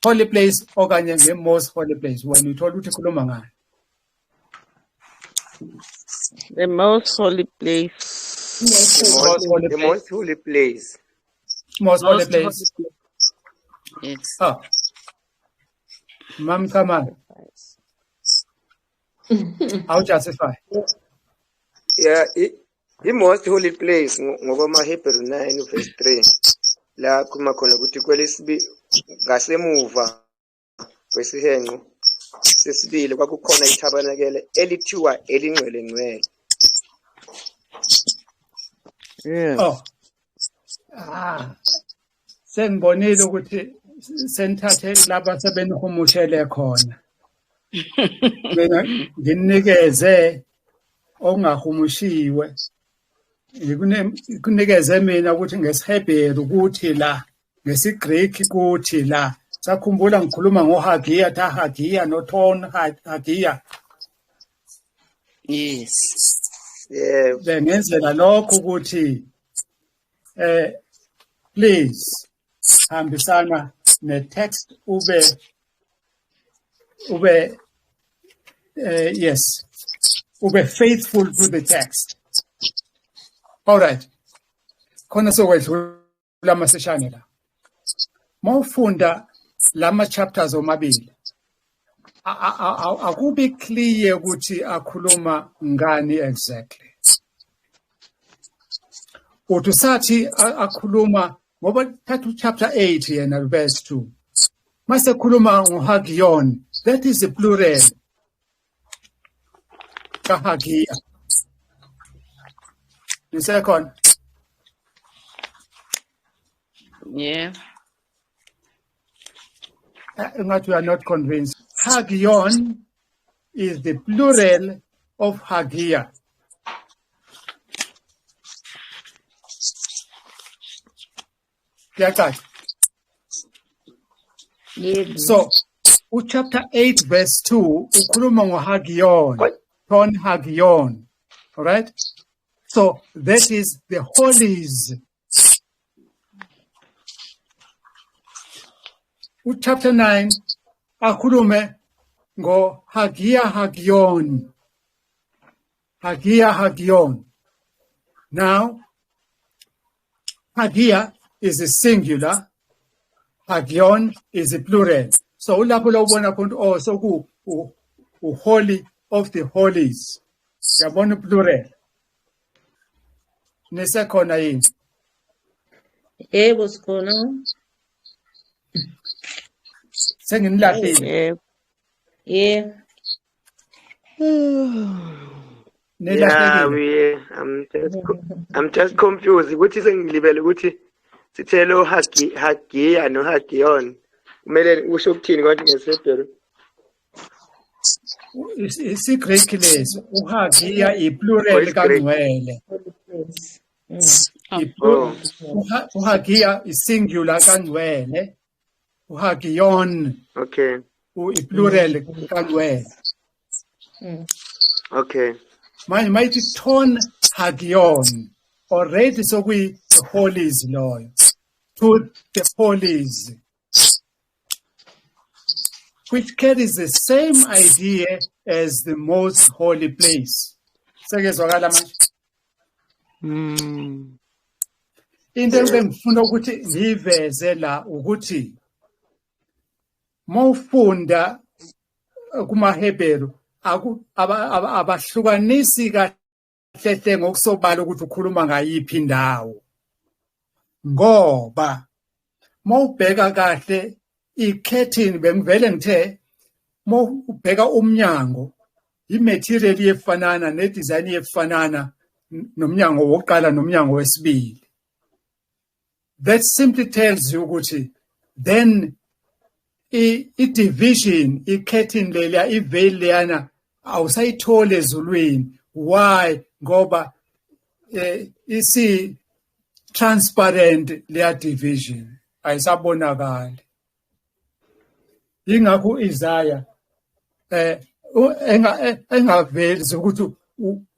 holy place okanye nge most holy place. When you told ukuthi ikhuluma ngani? The most holy place. The most holy place. Most holy place. Yes. Oh. Ma'am Kamal. How justify? Yeah, the most holy place ngokoma Hebrew 9 verse 3. La kuma khona ukuthi kwelesibi ngasemuva kwesihenqo sesibili kwakukhona iTabernacle elithiwa elingcwele ngcwele. Yes. Oh. Sengibonile ukuthi senithathe laba sebenihumushele khona. Mina nginikeze ongahumushiwe kunikeze mina ukuthi ngesiHebheru kuthi la ngesiGreek kuthi la sakhumbula ngikhuluma ngoHagia Hagia noTon Hagia Yes. Yebo. bengenzela lokho ukuthi please hambisana netext ube yes ube faithful to the text. All right, khona sokwedlula amaseshane la mawufunda lama chapters omabili akubi clear ukuthi akhuluma ngani exactly. Uthi sathi akhuluma ngoba thatha chapter 8 yena verse 2 mase khuluma ngoHagion, that is the plural kaHagia. The second, Yeah. you are not convinced. Hagion is the plural of Hagia. Yeah, Yes. so, chapter 8, verse 2, ukhuluma ngoHagion, Ton Hagion, all right? So, that is the holies. Chapter 9, akhulume ngoHagia Hagion. Hagia Hagion. Now, Hagia is a singular, Hagion is a plural. So ulapho lawubona khona also ku holy of the holies. Yabona plural. Nesekhona yini? Yebo sikhona. Senginilahlile. Yeah. Nelahlekile. I'm just confused ukuthi sengilibele ukuthi sithelo Hagia no Hagion kumele usho ukuthini konke ngeSebheru. IsiGreek lesi uHagia iplural kaNgcwele. uHagia isingular kaNgcwele. uHagion. Okay. Iplural kaNgcwele. Okay. Mighty Ton Hagion. Already so we the holies loyo. To the holies. Which carries the same idea as the most holy place. Sekezwakala manje? Into engifuna ukuthi ngiveze la ukuthi mawufunda kumaHebheru abahlukanisi kahle ngokusobala ukuthi ukhuluma ngayiphi indawo. Ngoba mawubheka kahle i-curtain bengivele ngithe mawubheka umnyango imaterial yefanana nedesign yefanana nomnyango wokuqala nomnyango wesibili. That simply tells you ukuthi then i-division i-curtain leya i-veil leyana awusayithole ezulwini. Why? Ngoba isi transparent leya division ayisabonakali. Ingakho Isaiah engavezi ukuthi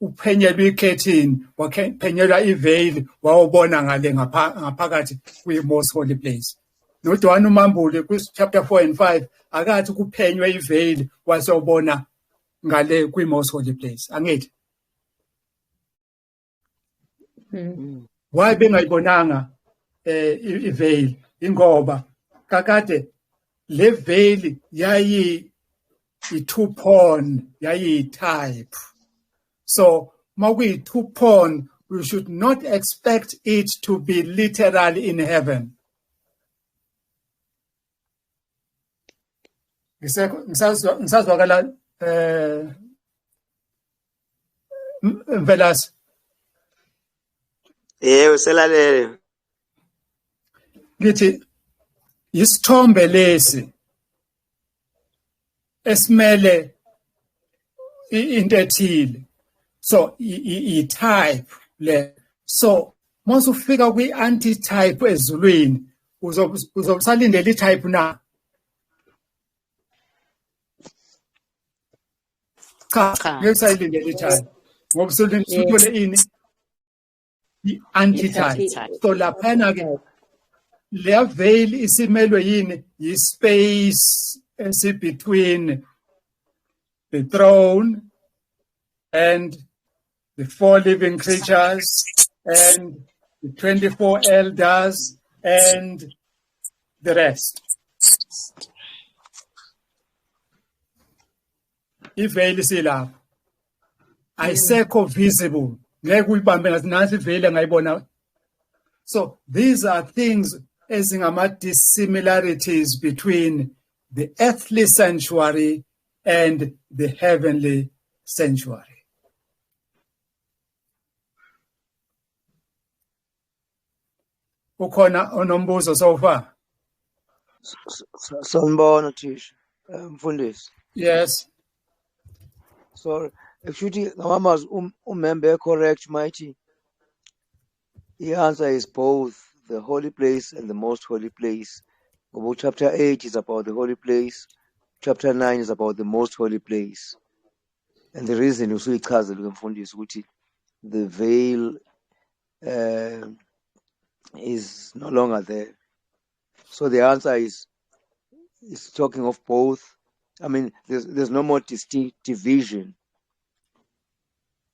uphenyelwa i-curtain wakuphenyelwa i-veil wawubona ngale ngaphakathi kwi-most holy place. NoJohn uMambule chapter 4 and 5 akathi kuphenywe i-veil wasewubona ngale kwi-most holy place. Angithi why bengayibonanga i-veil? Ingoba kakade le veil yayi i-two-pone, yayi type. So makuyi two-pone, we should not expect it to be literal in heaven. Ngisazwakala Mvelasi. Uselalele. Ngithi isithombe lesi esimele into ethile So i-type le. So once ufika kwi-antitype ezulwini uzokusalindela i-type na. Cha, ngeke usayilindela i-type. Ngoba usuthole ini? I-antitype. So laphana-ke le veil isimelwe yini? Yi-space between the throne and the 4 living creatures and the 24 elders and the rest. I-veil isilapho. Ayisekho visible. Ngeke uyibambe ngathi nansi i-veil engayibona. So these are things dissimilarities between the earthly sanctuary and the heavenly sanctuary. Ukhona onombuzo so far? Sanibona Thisha, mfundisi. Yes. So actually ngamazwi umember correct mighty. The answer is both the holy place and the most holy place. About chapter 8 is about the holy place. Chapter 9 is about the most holy place. And the reason usuyichaza lo mfundisi ukuthi the veil is no longer there. So the answer is talking of both. I mean, there's no more distinct division.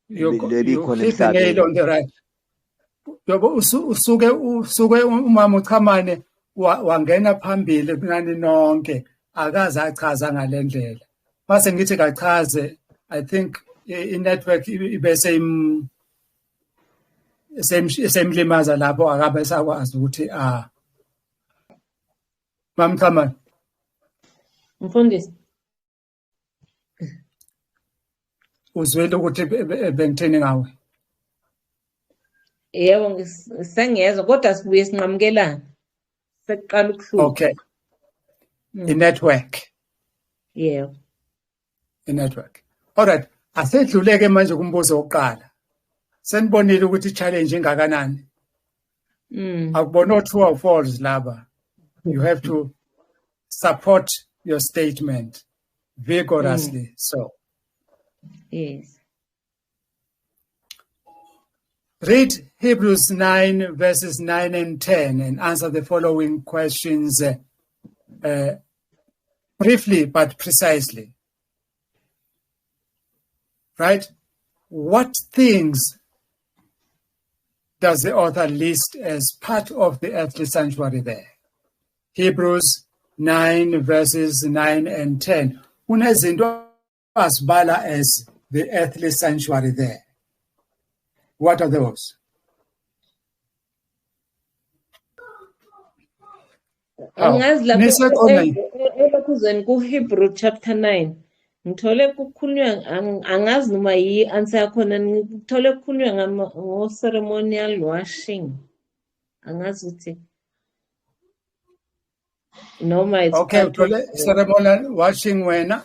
You're keeping it on the right. Usuke umama uChamane wangena phambili kunani nonke akaze achaza ngalendlela. Mase ngithi kachaze, I think i-network ibe semlimaza lapho akabe sakwazi ukuthi Mama Chamane. Mfundisi. Uzwile ukuthi bengithini ngawe? Yebo sengiyezwa kodwa sibuye sinqamukelana. Sekuqala ukuhlupha. Okay. I-network. Yebo. I-network. Alright, asedluleke manje kumbuzo wokuqala. Senibonile ukuthi i-challenge ingakanani. Akubona true or false laba. You have to support your statement vigorously. So. Yes. Read Hebrews 9 verses 9 and 10 and answer the following questions briefly but precisely. Right? What things does the author list as part of the earthly sanctuary there? Hebrews 9 verses 9 and 10. Unezinto asibala as the earthly sanctuary there. What are those? Angazi lapho elokhuzweni ku-Hebrew chapter 9 ngithole kukhulunywa angazi noma yi-answer yakhona ngithole kukhulunywa ngo-ceremonial washing angazi ukuthi noma it's okay uthole ceremonial washing wena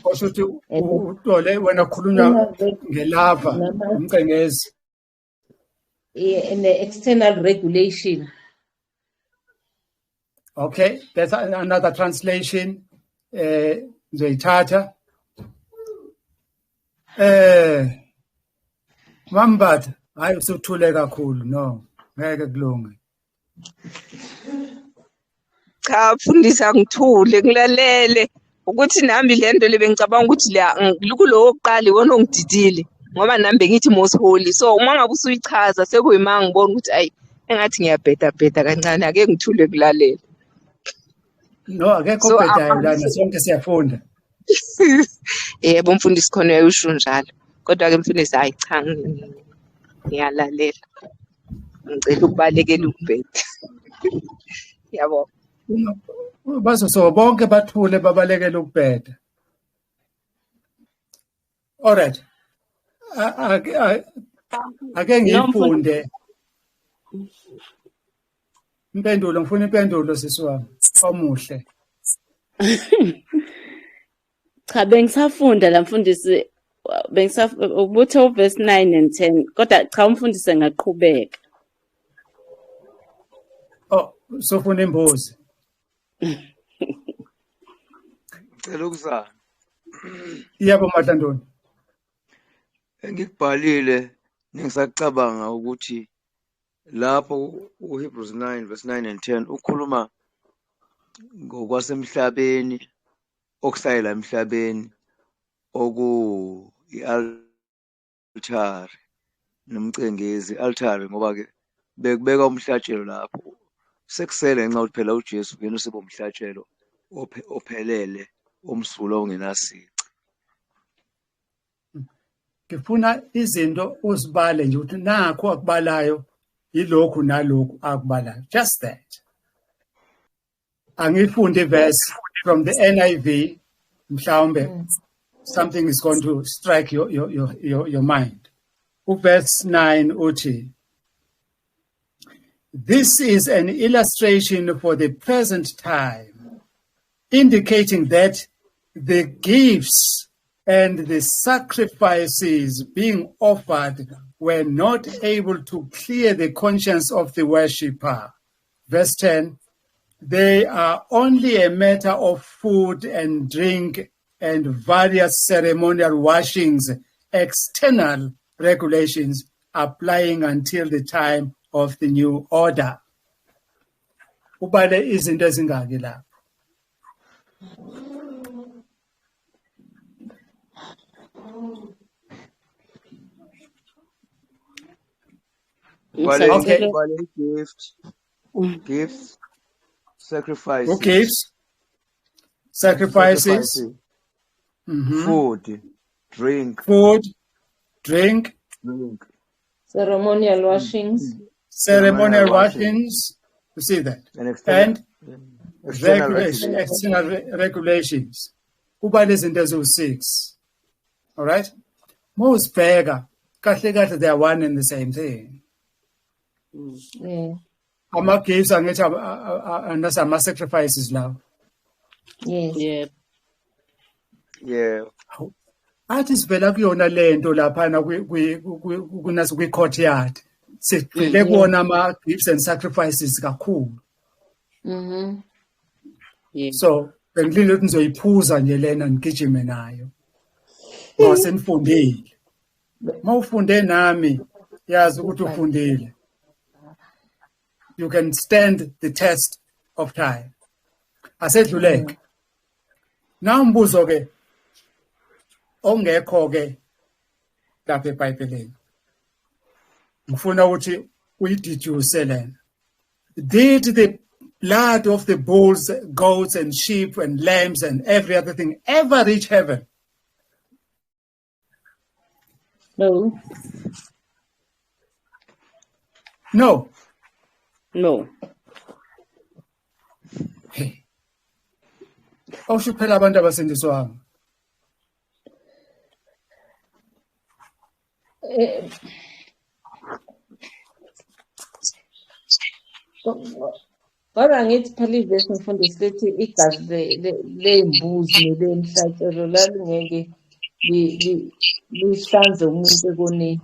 osho ukuthi uthole wena khulunywa ngelava umqengezi in the external regulation. Okay, that's another translation. Zoyithatha. Mambat, hayi usuthule kakhulu no. Ngeke kulunge. Cha mfundisi ngithule ngilalele ukuthi nami lento lebengicabanga ukuthi la kulo oqala iwona ongididile ngoba nami bengithi most holy so uma ngabe usuyichaza sekuyima ngibona ukuthi ayi engathi ngiyabheda kancane ake ngithule kulalela. No, akekho bhedayo lana sonke siyafunda. Yebo mfundisi khona uyasho njalo. Kodwa ke mfundisi hayi cha ngiyalalela. Ngicela ukubalekela ukubheda. Yabo. Bazo bonke bathule babalekela ukubheda. All right. Ake ngifunde. Impendulo ngifuna impendulo sisiwami. Omuhle. Cha bengisafunda la mfundisi ubutho verse 9 and 10 kodwa cha umfundisi engaqhubeka. Oh, sofuna imbuzi. Ngicela ukuzana. Yebo Matlandoni. Engikubhalile ngisacabanga ukuthi lapho uHebrews 9 verse 9 and 10 ukhuluma ngokwasemhlabeni okusayela emhlabeni oku i-altar nomcengezi altar ngoba ke bekubeka umhlatshelo lapho sekusele ngenxa ukuthi phela uJesu yena usebe umhlatshelo ophelele omsulwa ongenasici. Ngifuna izinto uzibale nje ukuthi nakho akubalayo yilokhu nalokhu akubalayo. Just that. Angifunde verse from the NIV mhlawumbe something is going to strike your mind. Verse 9 uthi, this is an illustration for the present time, indicating that the gifts and the sacrifices being offered were not able to clear the conscience of the worshipper. Verse 10, they are only a matter of food and drink and various ceremonial washings, external regulations applying until the time of the new order. Ubale izinto ezingaki lapho. Okay. Gifts, sacrifices. Who gives? Sacrifices. Food, drink. Food, drink. Ceremonial washings. Ceremonial washings. You see that? And external regulations. Ubale izinto eziwu-6. All right? Most bega, kahle they are one and the same thing. Yeah. Ama-gifts angithi ama-sacrifices lawo. Yes. Yeah. Yeah. Athi sivela kuyona lento laphana kunasi kwi-courtyard. Sigxile kuwona ama-gifts and sacrifices kakhulu. Yeah. So, bengilinde ukuthi nizoyiphuza nje lena ngigijime nayo. Ngoba senifundile. Mawufunde nami, yazi ukuthi ufundile. You can stand the test of time. Asedluleke. Now mbuzo ke ongekho ke lapha eBhayibhelini. Ngifuna ukuthi uyideduce lena. Did the blood of the bulls, goats and sheep and lambs and every other thing ever reach heaven? No. No. No. Hey. Awusho phela abantu abasindiswanga. Kodwa ngithi phela ivesi ngifundise lithi igazi lembuzi nelemhlatshelo lalingeke lihlanze umuntu ekoneni.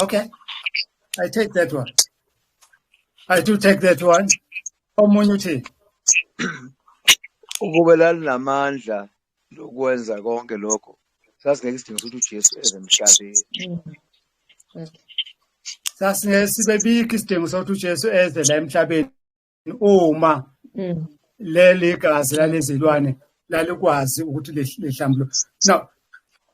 Okay. I take that one. I do take that one. Omunye uthi Ukube lalinamandla lokwenza konke lokho sasingeke isidingo sokuthi uJesu eze emhlabeni. sasingeke sibebikho isidingo sokuthi uJesu eze la emhlabeni uma leli gazi lalezilwane lalikwazi ukuthi lihlambulule. Now,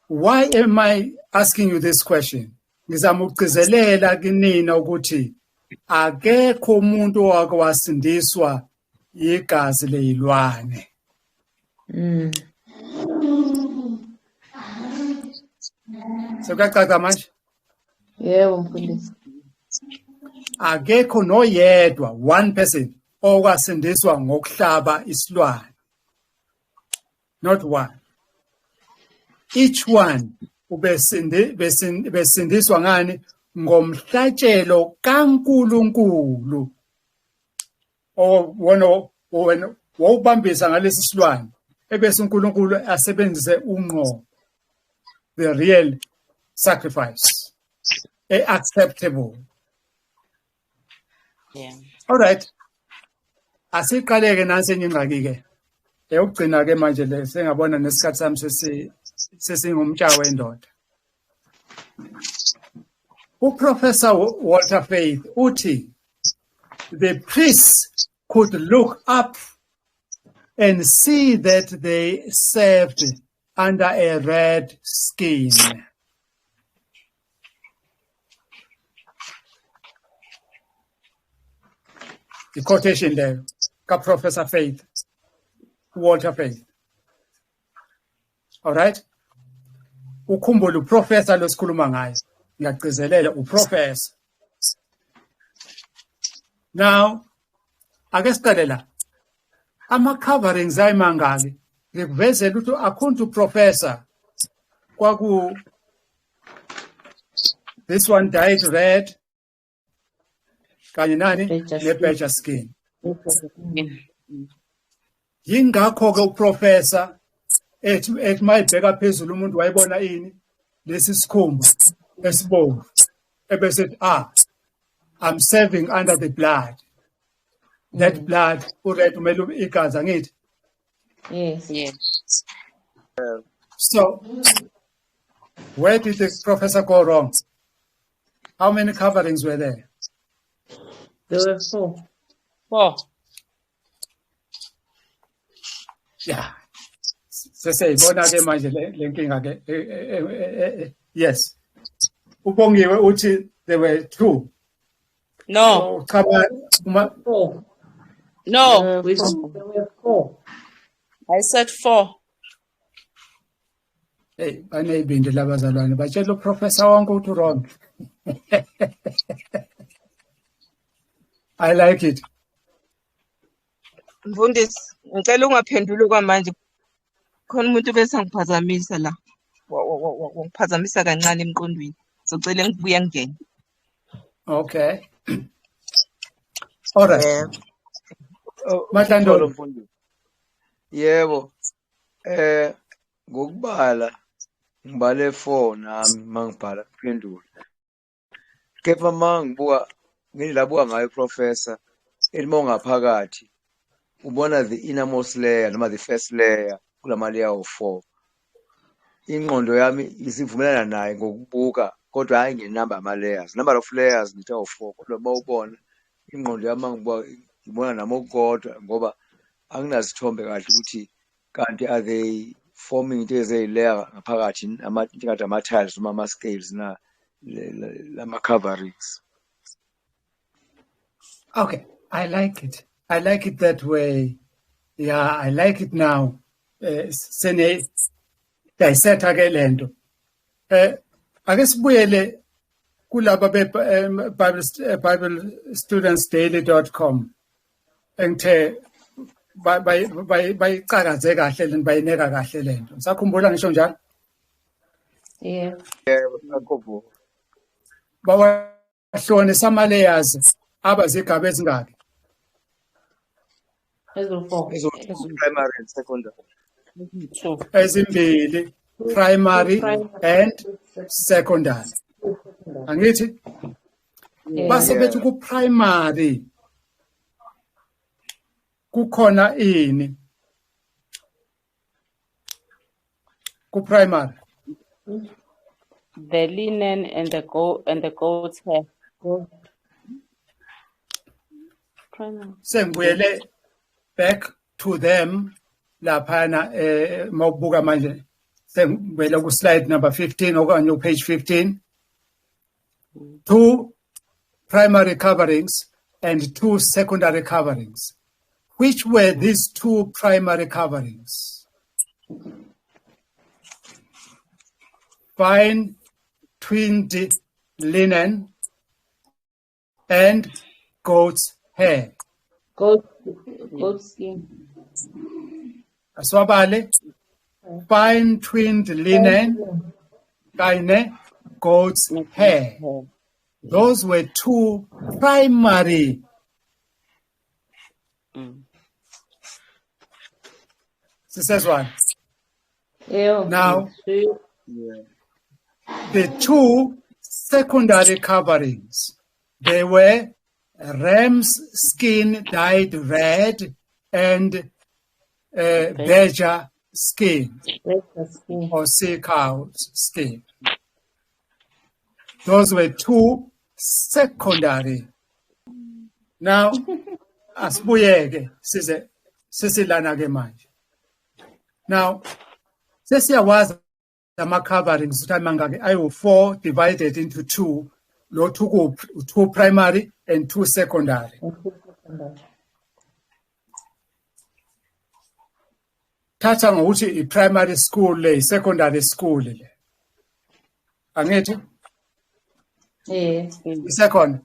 why am I asking you this question? Ngizama ukugcizelela kinina ukuthi akekho umuntu owake wasindiswa igazi lezilwane. Sekuyacaca manje? Yebo mfundisi. Akekho noyedwa, one person, okwasindiswa ngokuhlaba isilwane. Not one. Each one besindiswa ngani ngomhlatshelo kaNkulunkulu. Wona wawubambisa ngalesi silwane ebese uNkulunkulu asebenzise unqo, the real sacrifice, acceptable. Yeah. All right. Asiqaleke nansi enye ingxaki ke. Eyokugcina ke manje le sengabona nesikhathi sami sesingumtsha wendoda. Uprofessor Walter Faith uthi the priests could look up and see that they served under a red skin. The quotation there, Professor Faith, Walter Faith. All right? Ukhumbule uprofessor lo sikhuluma ngayo. Ngiyagcizelela uprofessor. Now, ake siqale la. Ama coverings ayimangaki ngikuvezela ukuthi according to professor kwaku this one dyed red kanye nani ne-badger skin. Yingakho ke uprofessor ethi mayibheka phezulu umuntu wayibona ini lesi sikhumba esibomvu ebese I'm serving under the blood. That blood ured umele igazi angithi. Yes. Yes. So where did the professor go wrong? How many coverings were there? There were 4. 4. Yeah. Sesiyibona ke manje le nkinga ke. Yes. Ubongiwe uthi there were 2. No. So, 4. No. There were 4. I said 4. hey, baneyibindi labazalwane batshela uprofessor wonke uthi wrong. I like it. Mfundisi, ngicela ungaphenduli kwamanje. Khona umuntu bese ngiphazamisa la. Ngiphazamisa kancane emqondweni. Socela ngibuye ngene. Okay. All right. Mathando mfundisi. Yebo. Ngokubala ngibale 4 nami mangibhala kuphendula. Kepha mangibuka ngilabuka ngayo professor elimo ngaphakathi ubona the innermost layer noma the first layer kulama layer of 4. Ingqondo yami isivumelana naye ngokubuka kodwa hayi ngenamba ama layers. Number of layers ngithi awu4 kodwa bawubona ingqondo yami mangibuka ngibona namo kodwa ngoba anginazithombe kahle ukuthi kanti are they forming into ezilayer ngaphakathi ingathi ama tiles noma ama scales na lama coverings. Okay, I like it. I like it that way. Yeah, I like it now. Sene dissecta ke lento. Ake sibuyele kulaba be BibleStudentsDaily.com. Engithe bayicakaze kahle lento bayineka kahle lento. Sakhumbula ngisho njalo? Yeah. Yebo, sakho. Bawahlone sama layers abazigaba ezingaki? Primary and secondary. Ezimbili, primary and secondary. Angithi? Base bethi ku primary kukhona ini? Ku primary. The linen and the goat's hair. Sengibuyele back to them laphana mawubuka manje sengibuyele ku slide number 15 okanye page 15. 2 primary coverings and 2 secondary coverings. Which were these 2 primary coverings? Fine twinned linen and goat's hair. Goat skin. Aswabale, fine twinned linen, kine, goat's hair. Those were 2 primary. Says one. Now, Yeah. the two secondary coverings, they were ram's skin dyed red and badger skin or sea cow's skin. Those were two secondary. Now, asibuyeke sisilana ke manje. Now, sesiyawazi ama coverings ukuthi mangaki ayu4 divided into 2, lo two primary and 2 secondary. Thatha ngokuthi i-primary school le, secondary school le. Angithi? Second.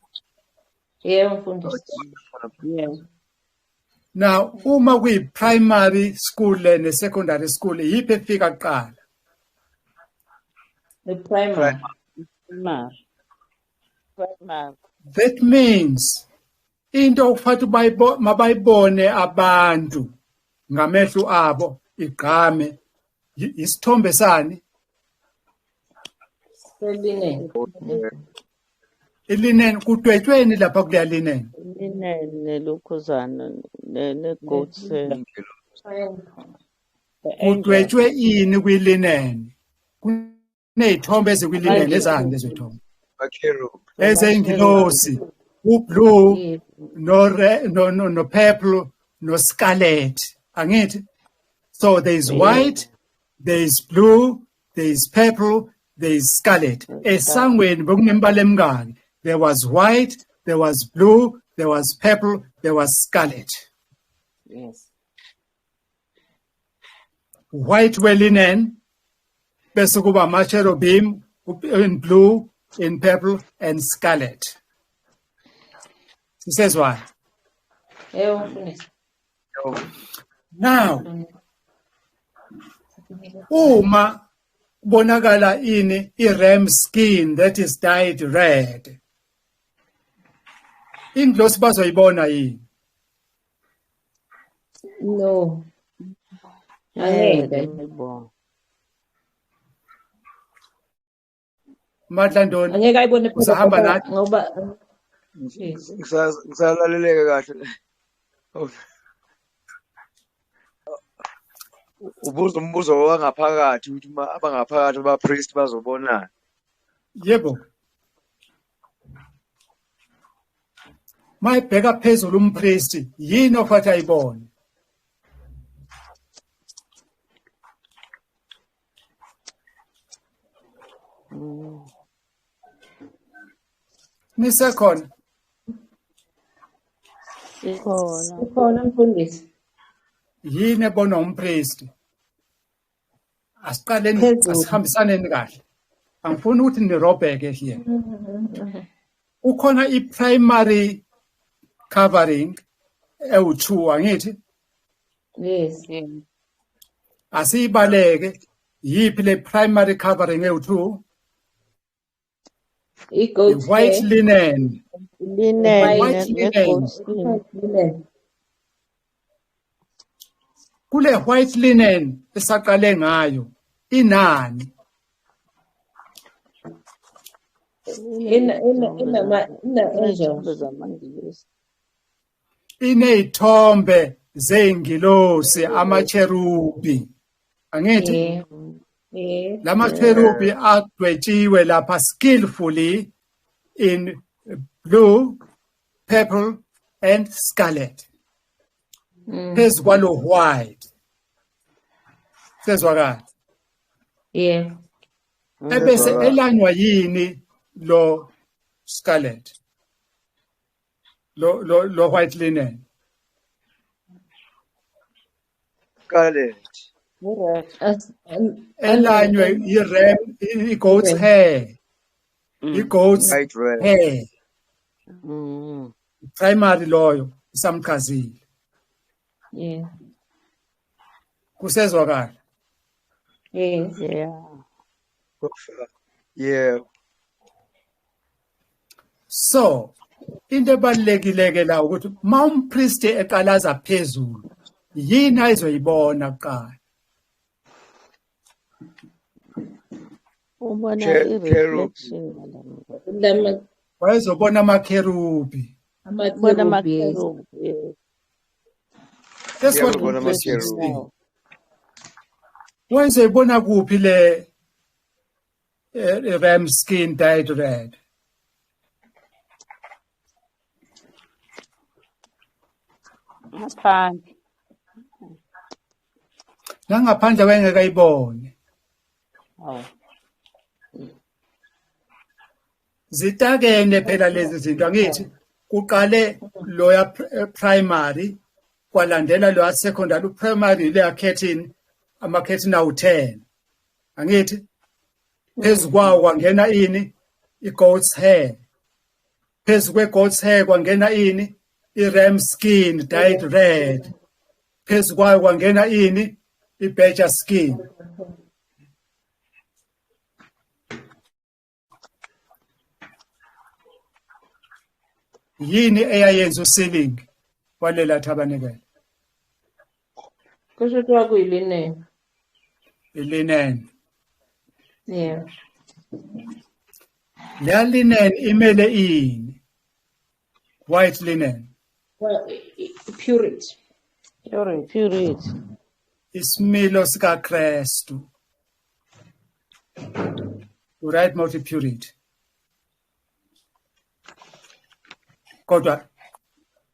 Now, uma kuyi-primary school le ne-secondary school, yiphi efika kuqala? The primary. That means into okufanele mabayibone abantu ngamehlo abo igqame isithombe sani? Ilinen kudwetshweni lapha kuleya linen. Nelokhuzana ne-goats. Kudwetshwe ini kwilinen? Kuney'thombe ezikwilinen ezani lezo thombe? Ezengilosi, ublue, no purple, no scarlet. Angithi? So there is white, there is blue, there is purple, there is scarlet. Esangweni bekunembala emingaki. There was white, there was blue, there was purple, there was scarlet. Yes. White linen, bese kuba ama-cherubim in blue, in purple, and scarlet. It says why? Now, uma bonakala ini i-ram skin that is dyed red, inglosi bazoyibona yini? No. Madlandoni Angeke ayibone uzahamba nathi? ngoba Ngisalaleleke kahle. Ubuza umbuzo wangaphakathi ukuthi abangaphakathi abapriest bazobonana. Yebo. Mayibheka phezulu umpriest yini okufanele ayibone? Nisekhona? ikhona mfundisi. Yini ebonwa umpriest? Asiqaleni Phezulu. asihambisaneni kahle. Angifuni ukuthi nirobheke here. Ukhona i-primary covering ewu2 angithi? Yes. Asiyibaleke yiphi le primary covering ewu2? I-goat White hair. linen. Linen linen. ne-goat skin. Linen. Kule white linen esaqale ngayo inani? Angels. Iney'thombe zey'ngilosi amacherubi. Angithi? Yes. Lama-cherubi adwetshiwe lapha skillfully in blue, purple, and scarlet. Phezu kwalo white. Sezwakala. Yeah. Ebese elanywa yini lo scarlet? Lo white linen. Scarlet. Elanywe i-goat's hair. I-goat's White red. hair. Primary loyo isamchazile. Yeah. Kusezwakala. Yes. Yeah. So, into ebalulekile la ukuthi uma umpriest eqalaza phezulu yini ayizoyibona kuqala? Ubona Cherubim. i-reflection ngala. wayezobona amakherubi. Ubona Amakerubi, yes. amakerubi, yes. That's Yeah, what we want interests Reflection me. yawo. Wayezobona kuphi le ram skin dyed red? Ngaphandle. Nangaphandle wayengekayibone. Oh. Zitakene phela lezi zinto angithi kuqale loya primary kwalandela loya secondary. Primary leya curtain ama-curtain awu-10 angithi phezu kwawo kwangena ini i-goat's hair, phezu kwe-goat's hair kwangena ini i-ram skin dyed red, phezu kwayo kwangena ini i-badger skin. Yini eyayenza usealing walela tabernacle? Kusho ukuthi kwakuyilinene. Ilinen. Yeah. Leya linen imele ini? White linen. Well, purity. Purity. Isimilo sikaKristu. Right multi purity. Kodwa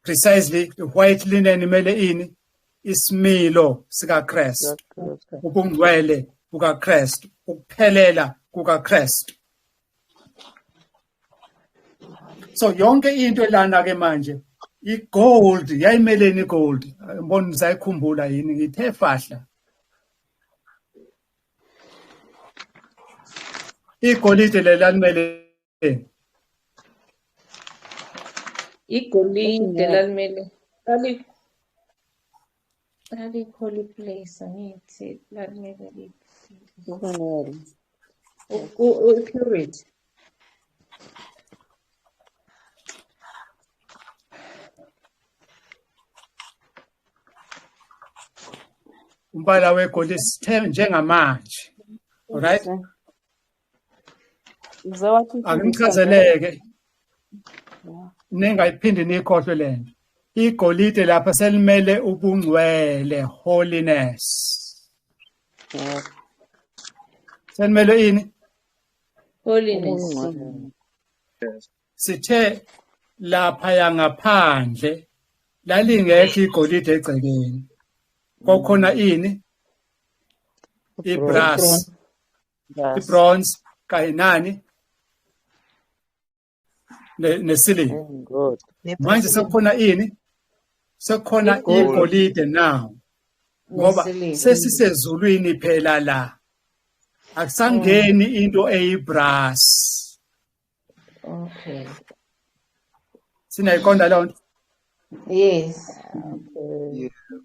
precisely the white linen imele ini? Isimilo sikaKristu. Ubungcwele bukaKristu, ukuphelela kukaKristu. So yonke into lana ke manje igold yayimeleni igold. Ngibona nisayikhumbula yini ngithe fahla. Igolide lelanimele Igolide lalimele. Holy place, angithi lalimele purity. umbala wegolide sithe njengamanje. Alright? Angimchazeleke. Ningayiphindi nikhohlwe lento. Igolide lapha selimele ubungcwele, holiness. Selimele ini? Holiness. Sithe lapha yangaphandle lalingekho igolide egcekeni. Kokhona ini? Ibrass. Ibronze kanye nani? Nesiliva. Good. Manje sekukhona ini? Sekukhona igolide now. Ngoba sesisezulwini phela la. Akusangeni into eyibrass. Okay. Sinayiqonda leyo nto? Yes.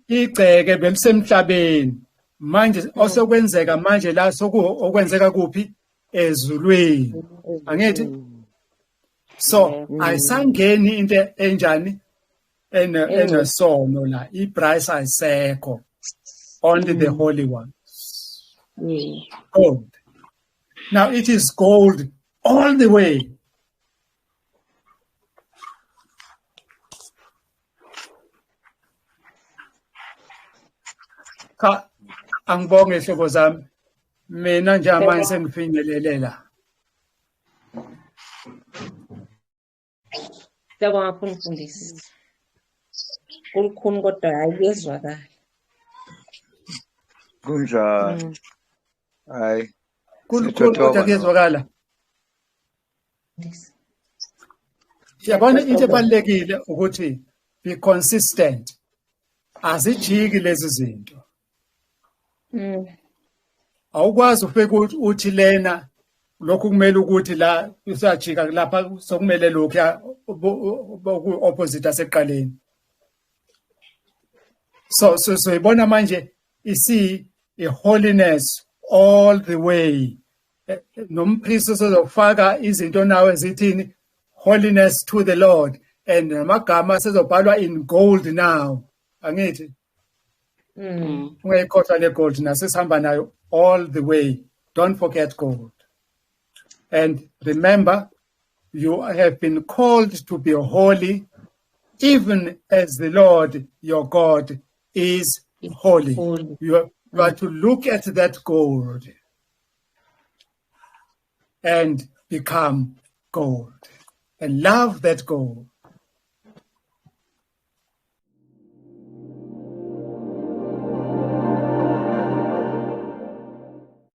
Igceke belisemhlabeni. Manje osokwenzeka manje la sokuokwenzeka kuphi? Ezulwini. Angithi? So ayisangeni into enjani enesono la ibrass ayisekho, only the holy one. Gold. Now it is gold all the way. Ka angibonge hlobo zami, mina njengamanje sengifinyelelela. Ngiyabonga mfundisi. Kulukhuni kodwa hayi kuyezwakala. Kunjani? Hayi. Kulukhuni kodwa kuyezwakala. Yabona into ebalekile ukuthi be consistent. Azijiki lezi zinto. Awukwazi ufike uthi lena lokhu kumele ukuthi la usajika lapha sokumele lokhu opposite aseqaleni. So ibona manje isi holiness all the way. Nompriest sezofaka izinto nawe ezithini holiness to the Lord, and amagama sezobhalwa in gold now. Angithi ungayikhohlwa le gold nasesihamba nayo all the way. Don't forget gold. And remember, you have been called to be holy, even as the Lord your God is holy. Holy. You are to look at that gold and become gold and love that gold